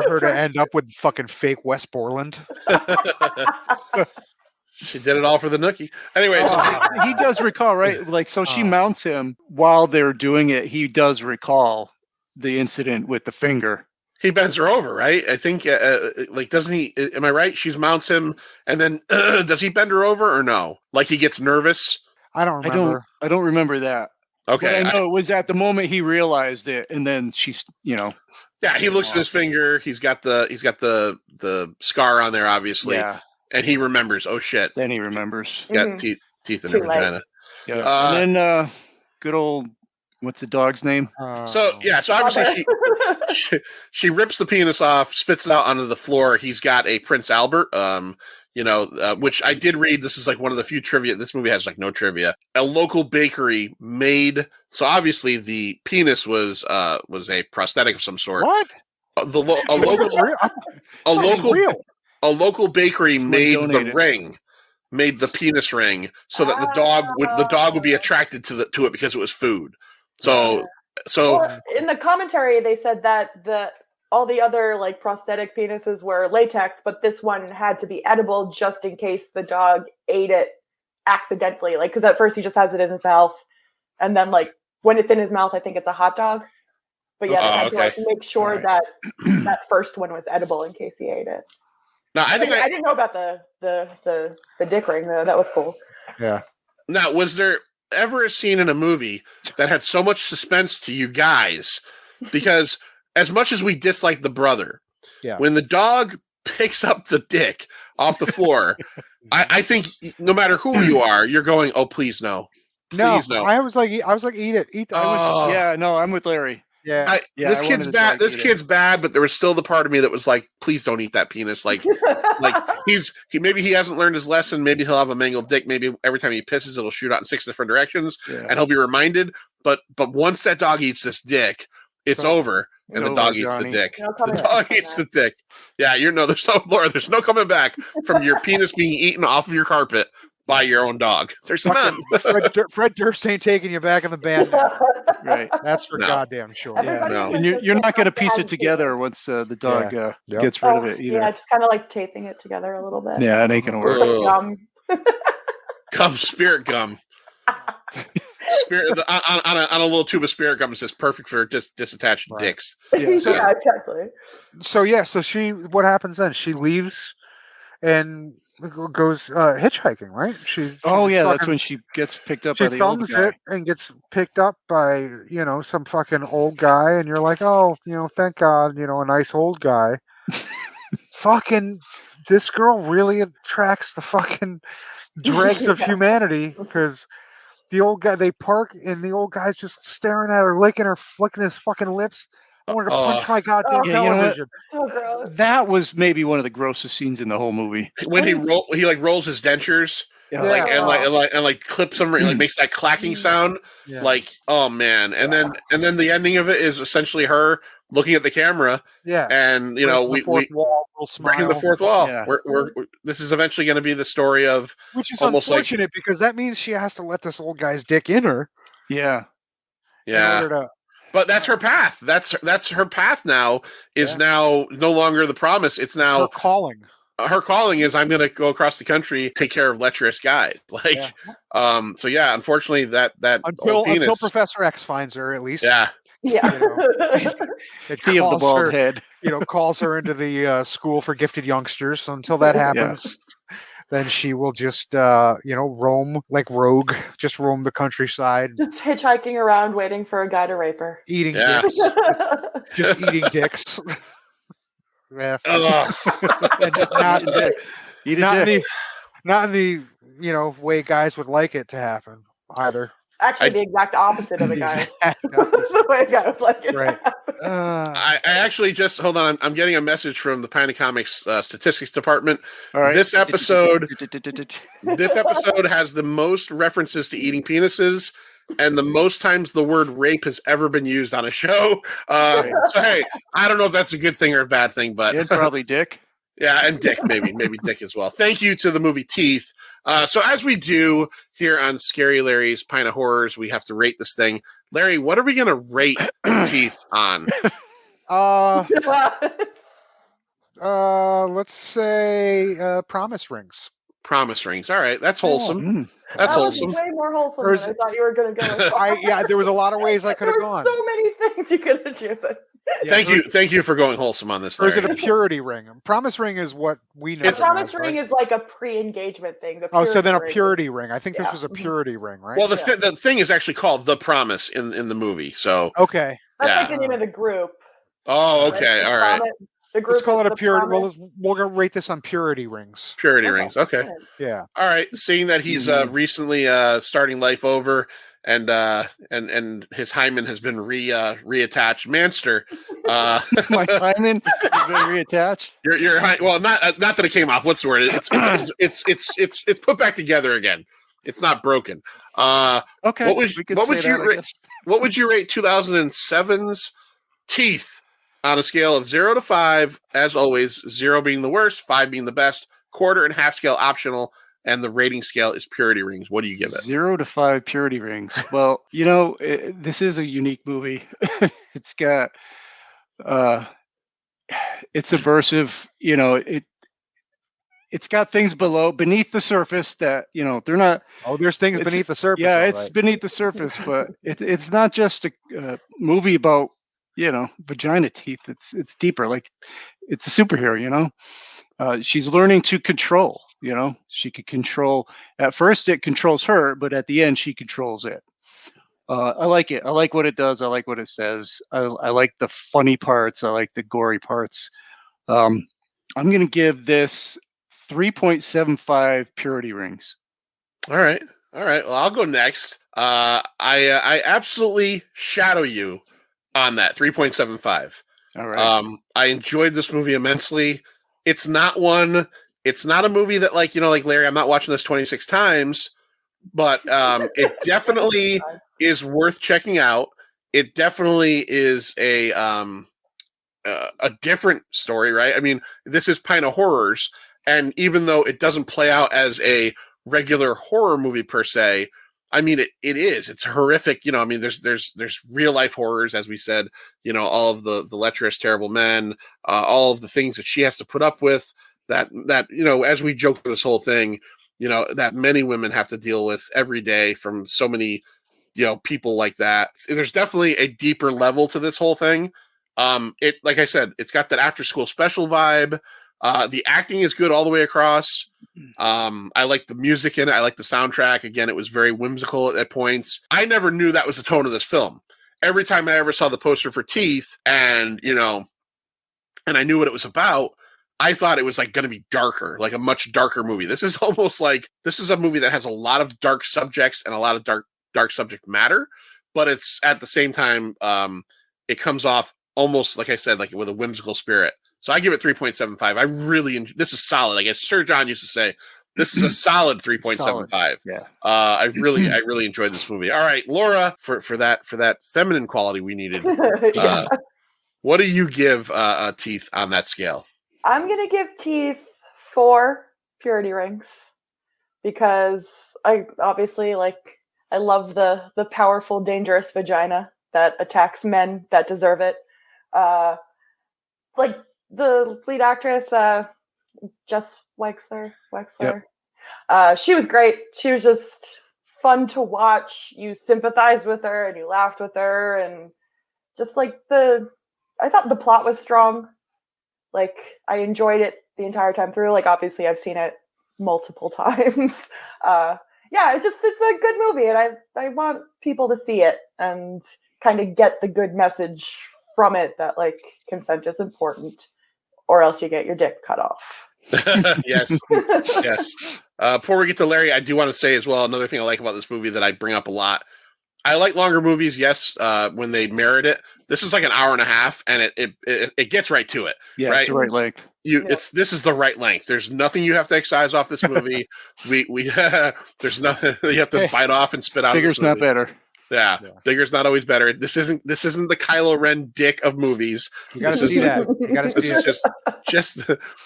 her to end up with fucking fake West Borland. She did it all for the nookie. Anyways, he does recall, right? Like, so she mounts him while they're doing it. He does recall the incident with the finger. He bends her over, right? I think, doesn't he? Am I right? She mounts him, and then does he bend her over or no? Like he gets nervous. I don't remember. I don't remember that. Okay, but I know it was at the moment he realized it, and then she's, Yeah, he looks at his finger. He's got the scar on there, obviously. Yeah. And he remembers. Oh shit! Then he remembers. Got teeth in her vagina. Yeah. And then good old. What's the dog's name? So obviously she rips the penis off, spits it out onto the floor. He's got a Prince Albert, which I did read. This is like one of the few trivia. This movie has like no trivia. A local bakery made. So obviously the penis was a prosthetic of some sort. What? A local bakery made the ring. Made the penis ring so that the dog would be attracted to it because it was food. So in the commentary they said that all the other like prosthetic penises were latex, but this one had to be edible just in case the dog ate it accidentally. Like, because at first he just has it in his mouth, and then like when it's in his mouth, I think it's a hot dog. But they had to like make sure that that first one was edible in case he ate it. No, I didn't know about the dick ring though. That was cool. Yeah. Now, was there ever a scene in a movie that had so much suspense to you guys? Because as much as we dislike the brother, when the dog picks up the dick off the floor, I think no matter who you are, you're going, "Oh, please no, please no." I was like, eat it. I'm with Larry. Yeah, this kid's bad. This kid's bad, but there was still the part of me that was like, "Please don't eat that penis." Like maybe he hasn't learned his lesson. Maybe he'll have a mangled dick. Maybe every time he pisses, it'll shoot out in 6 different directions, and he'll be reminded. But once that dog eats this dick, it's over, and the dog eats the dick. The dog eats the dick. Yeah, there's no coming back from your penis being eaten off of your carpet by your own dog. There's none. Fred Durst ain't taking you back in the band. Right. That's for goddamn sure. Yeah. And you're not going to piece it together once the dog gets rid of it either. Yeah, just kind of like taping it together a little bit. Yeah, it ain't going to work. Spirit gum. Spirit on a little tube of spirit gum. It says perfect for just disattached dicks. Yeah, exactly. So what happens then? She leaves and goes hitchhiking, right? That's when she gets picked up by the old guy. She thumbs it and gets picked up by, some fucking old guy, and you're like, oh, thank God, a nice old guy. Fucking, this girl really attracts the fucking dregs of humanity, because the old guy, they park, and the old guy's just staring at her, licking his fucking lips. I wanted to punch my goddamn television. So gross. That was maybe one of the grossest scenes in the whole movie. When he rolls his dentures, and clips them, like makes that clacking sound. Yeah. Like, oh man! And then the ending of it is essentially her looking at the camera. Yeah. And we breaking the fourth wall. Yeah. We're this is eventually going to be the story of, which is unfortunate because that means she has to let this old guy's dick in her. Yeah. Yeah. But that's her path. That's her path now. Is now no longer the promise. It's now her calling. Her calling is I'm going to go across the country, take care of lecherous guys. Like, so yeah. Unfortunately, that until Professor X finds her, at least. Yeah. Yeah. It He of the bald head. Calls her into the school for gifted youngsters. So until that happens, then she will just, roam like rogue, just roam the countryside. Just hitchhiking around, waiting for a guy to rape her. Eating dicks. Just eating dicks. Yeah. And just not in the way guys would like it to happen either. Actually, the exact opposite of the guy. The way a guy would like it. Right. I actually just hold on. I'm getting a message from the Pine Comics statistics department. All right. This episode has the most references to eating penises, and the most times the word rape has ever been used on a show. So hey, I don't know if that's a good thing or a bad thing, but probably dick. Yeah, and dick, maybe dick as well. Thank you to the movie Teeth. So as we do here on Scary Larry's Pine of Horrors, we have to rate this thing. Larry, what are we going to rate Teeth on? Let's say promise rings. Promise rings. All right, that's wholesome. That's wholesome. Way more wholesome than I thought you were going to go. There was a lot of ways I could have gone. So many things you could have chosen. Thank you for going wholesome on this. Or is it a purity ring? Promise ring is what we know. A promise ring is like a pre-engagement thing. So then a purity ring. I think this was a purity ring, right? Well, the thing is actually called The Promise in the movie. So okay, that's like the name of the group. Oh, okay, all right. The group. Let's call it a purity. Well, we're gonna rate this on purity rings. Purity rings. Okay. Yeah. All right. Seeing that he's recently starting life over. And his hymen has been reattached. Manster, my hymen has been reattached. Your well, not that it came off. What's the word? It's put back together again. It's not broken. Okay. What would you rate 2007's Teeth on a scale of 0 to 5? As always, 0 being the worst, 5 being the best, quarter and half scale optional. And the rating scale is purity rings. What do you give it? 0 to 5 purity rings. Well, this is a unique movie. It's got, it's subversive. It's got things beneath the surface that they're not. Oh, there's things beneath the surface. Yeah, it's beneath the surface, but it's not just a movie about vagina teeth. It's deeper. Like it's a superhero. She's learning to control. She could control. At first, it controls her, but at the end, she controls it. I like it. I like what it does. I like what it says. I like the funny parts. I like the gory parts. I'm going to give this 3.75 purity rings. All right. Well, I'll go next. I absolutely shadow you on that 3.75. All right. I enjoyed this movie immensely. It's not a movie that like Larry, I'm not watching this 26 times, but it definitely is worth checking out. It definitely is a different story, right? I mean, this is Pine of Horrors, and even though it doesn't play out as a regular horror movie per se, I mean, it is. It's horrific. I mean, there's real life horrors, as we said. All of the lecherous, terrible men, all of the things that she has to put up with. That as we joke through this whole thing, that many women have to deal with every day from so many, people like that. There's definitely a deeper level to this whole thing. It, like I said, it's got that after school special vibe. The acting is good all the way across. I like the music in it. I like the soundtrack. Again, it was very whimsical at points. I never knew that was the tone of this film. Every time I ever saw the poster for Teeth and I knew what it was about, I thought it was like going to be darker, like a much darker movie. This is almost like, this is a movie that has a lot of dark subjects and a lot of dark subject matter, but it's at the same time, it comes off almost, like I said, like with a whimsical spirit. So I give it 3.75. I really this is solid. I guess Sir John used to say, this is a solid 3.75. Yeah. I really enjoyed this movie. All right, Laura, for that feminine quality we needed. What do you give Teeth on that scale? I'm going to give Teeth 4 purity rings because I obviously I love the powerful, dangerous vagina that attacks men that deserve it. Like the lead actress, Jess Weixsler. Yep. She was great. She was just fun to watch. You sympathized with her and you laughed with her, and just like I thought the plot was strong. Like, I enjoyed it the entire time through. Like, obviously I've seen it multiple times. It's a good movie, and I want people to see it and kind of get the good message from it that, like, consent is important, or else you get your dick cut off. Yes. Before we get to Larry, I do want to say as well, another thing I like about this movie that I bring up a lot. I like longer movies, yes, when they merit it. This is like an hour and a half, and it gets right to it. Yeah, right? It's the right length. This is the right length. There's nothing you have to excise off this movie. There's nothing you have to bite off and spit out. Bigger's not better. Yeah, bigger's not always better. This isn't the Kylo Ren dick of movies. You gotta see that.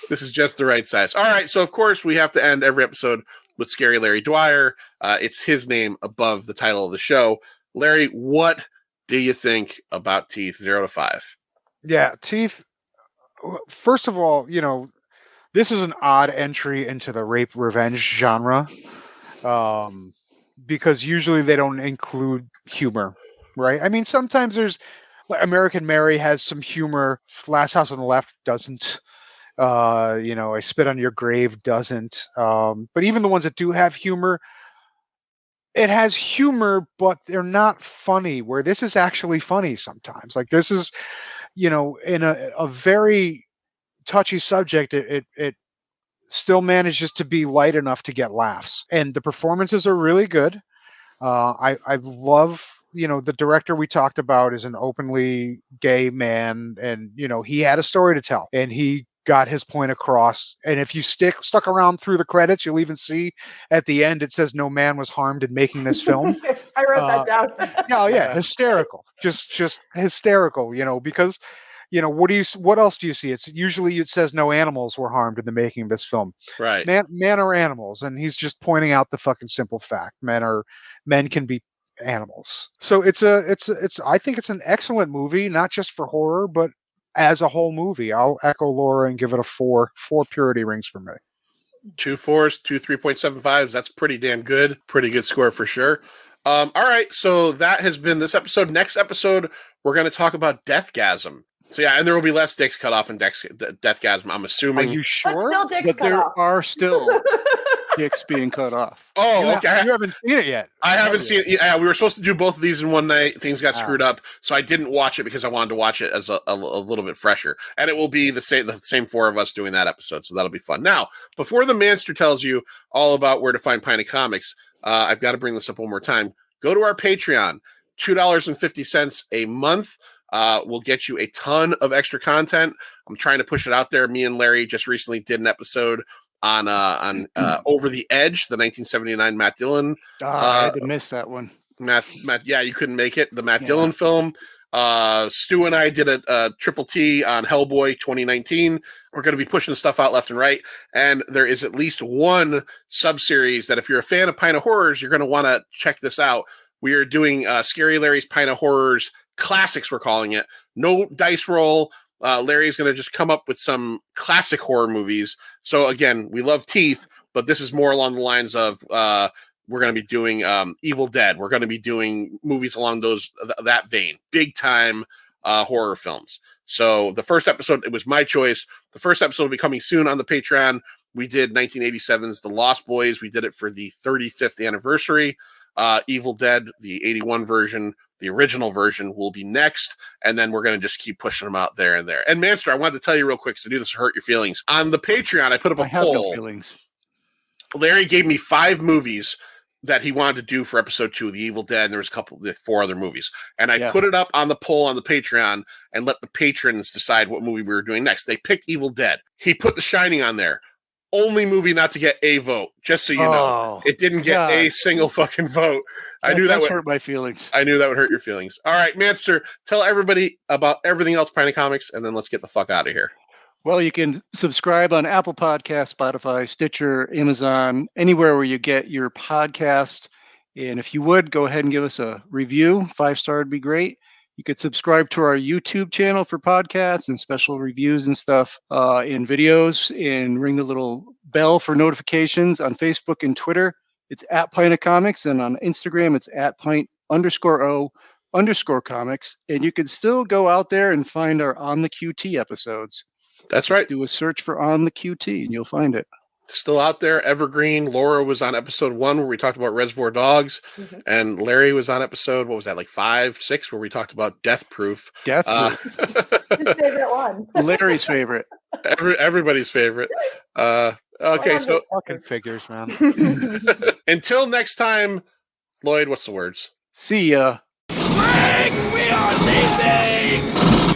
This is just the right size. All right, so of course we have to end every episode with Scary Larry Dwyer. It's his name above the title of the show. Larry, what do you think about Teeth 0 to 5? Yeah, Teeth. First of all, this is an odd entry into the rape revenge genre, because usually they don't include humor, right? I mean, sometimes there's American Mary has some humor. Last House on the Left doesn't. I Spit on Your Grave doesn't. But even the ones that do have humor, it has humor, but they're not funny, where this is actually funny sometimes. Like, this is, in a very touchy subject, it still manages to be light enough to get laughs. And the performances are really good. I love, the director we talked about is an openly gay man, and, he had a story to tell, and he got his point across. And if you stuck around through the credits, you'll even see at the end it says no man was harmed in making this film. I wrote that down. Hysterical, just hysterical, because what else do you see? It's usually it says no animals were harmed in the making of this film. Right. Man are animals, and he's just pointing out the fucking simple fact. Men can be animals. So I think it's an excellent movie, not just for horror, but as a whole movie. I'll echo Laura and give it a 4 purity rings for me. 2 4s, 2 3.75s. That's pretty damn good. Pretty good score for sure. All right, so that has been this episode. Next episode, we're going to talk about Deathgasm. So yeah, and there will be less dicks cut off in Deathgasm, I'm assuming. Are you sure? But still dicks But cut there off. are still dicks being cut off. Oh, okay. You haven't seen it yet. I haven't seen it. Yeah, we were supposed to do both of these in one night. Things got screwed up, so I didn't watch it because I wanted to watch it as a little bit fresher. And it will be the same 4 of us doing that episode, so that'll be fun. Now, before the Manster tells you all about where to find Pint of Comics, I've got to bring this up one more time. Go to our Patreon, $2.50 a month. We'll get you a ton of extra content. I'm trying to push it out there. Me and Larry just recently did an episode on Over the Edge, the 1979 Matt Dillon. I had to miss that one. Matt, yeah, you couldn't make it. The Matt Dillon film. Stu and I did a triple T on Hellboy 2019. We're going to be pushing stuff out left and right. And there is at least one sub-series that if you're a fan of Pint of Horrors, you're going to want to check this out. We are doing Scary Larry's Pint of Horrors Classics, we're calling it. No dice roll. Larry's going to just come up with some classic horror movies. So again, we love Teeth, but this is more along the lines of we're going to be doing Evil Dead. We're going to be doing movies along that vein, big time horror films. So the first episode, it was my choice. The first episode will be coming soon on the Patreon. We did 1987's The Lost Boys. We did it for the 35th anniversary. Evil Dead, the 81 version, the original version will be next, and then we're going to just keep pushing them out there and there. And Manster, I wanted to tell you real quick, because I knew this would hurt your feelings. On the Patreon, I put up a poll. No feelings. Larry gave me 5 movies that he wanted to do for episode 2 of the Evil Dead, and there was 4 other movies. And I put it up on the poll on the Patreon and let the patrons decide what movie we were doing next. They picked Evil Dead. He put The Shining on there. Only movie not to get a vote, just so you know. It didn't get a single fucking vote. I knew that would hurt my feelings. I knew that would hurt your feelings. All right, Manster, tell everybody about everything else Pint of Comics, and then let's get the fuck out of here. Well, you can subscribe on Apple Podcasts, Spotify, Stitcher, Amazon, anywhere where you get your podcasts. And if you would, go ahead and give us a review. 5-star would be great. You could subscribe to our YouTube channel for podcasts and special reviews and stuff in videos, and ring the little bell for notifications. On Facebook and Twitter, it's at Pint of Comics, and on Instagram, it's at Pint_O_comics. And you can still go out there and find our On the QT episodes. That's right. Do a search for On the QT and you'll find it. Still out there, evergreen. Laura was on episode 1 where we talked about Reservoir Dogs, and Larry was on episode, what was that, like 5, 6, where we talked about Death Proof. His favorite one. Larry's favorite. Everybody's favorite. Okay, so fucking figures, man. Until next time, Lloyd, what's the words? See ya. We are leaving!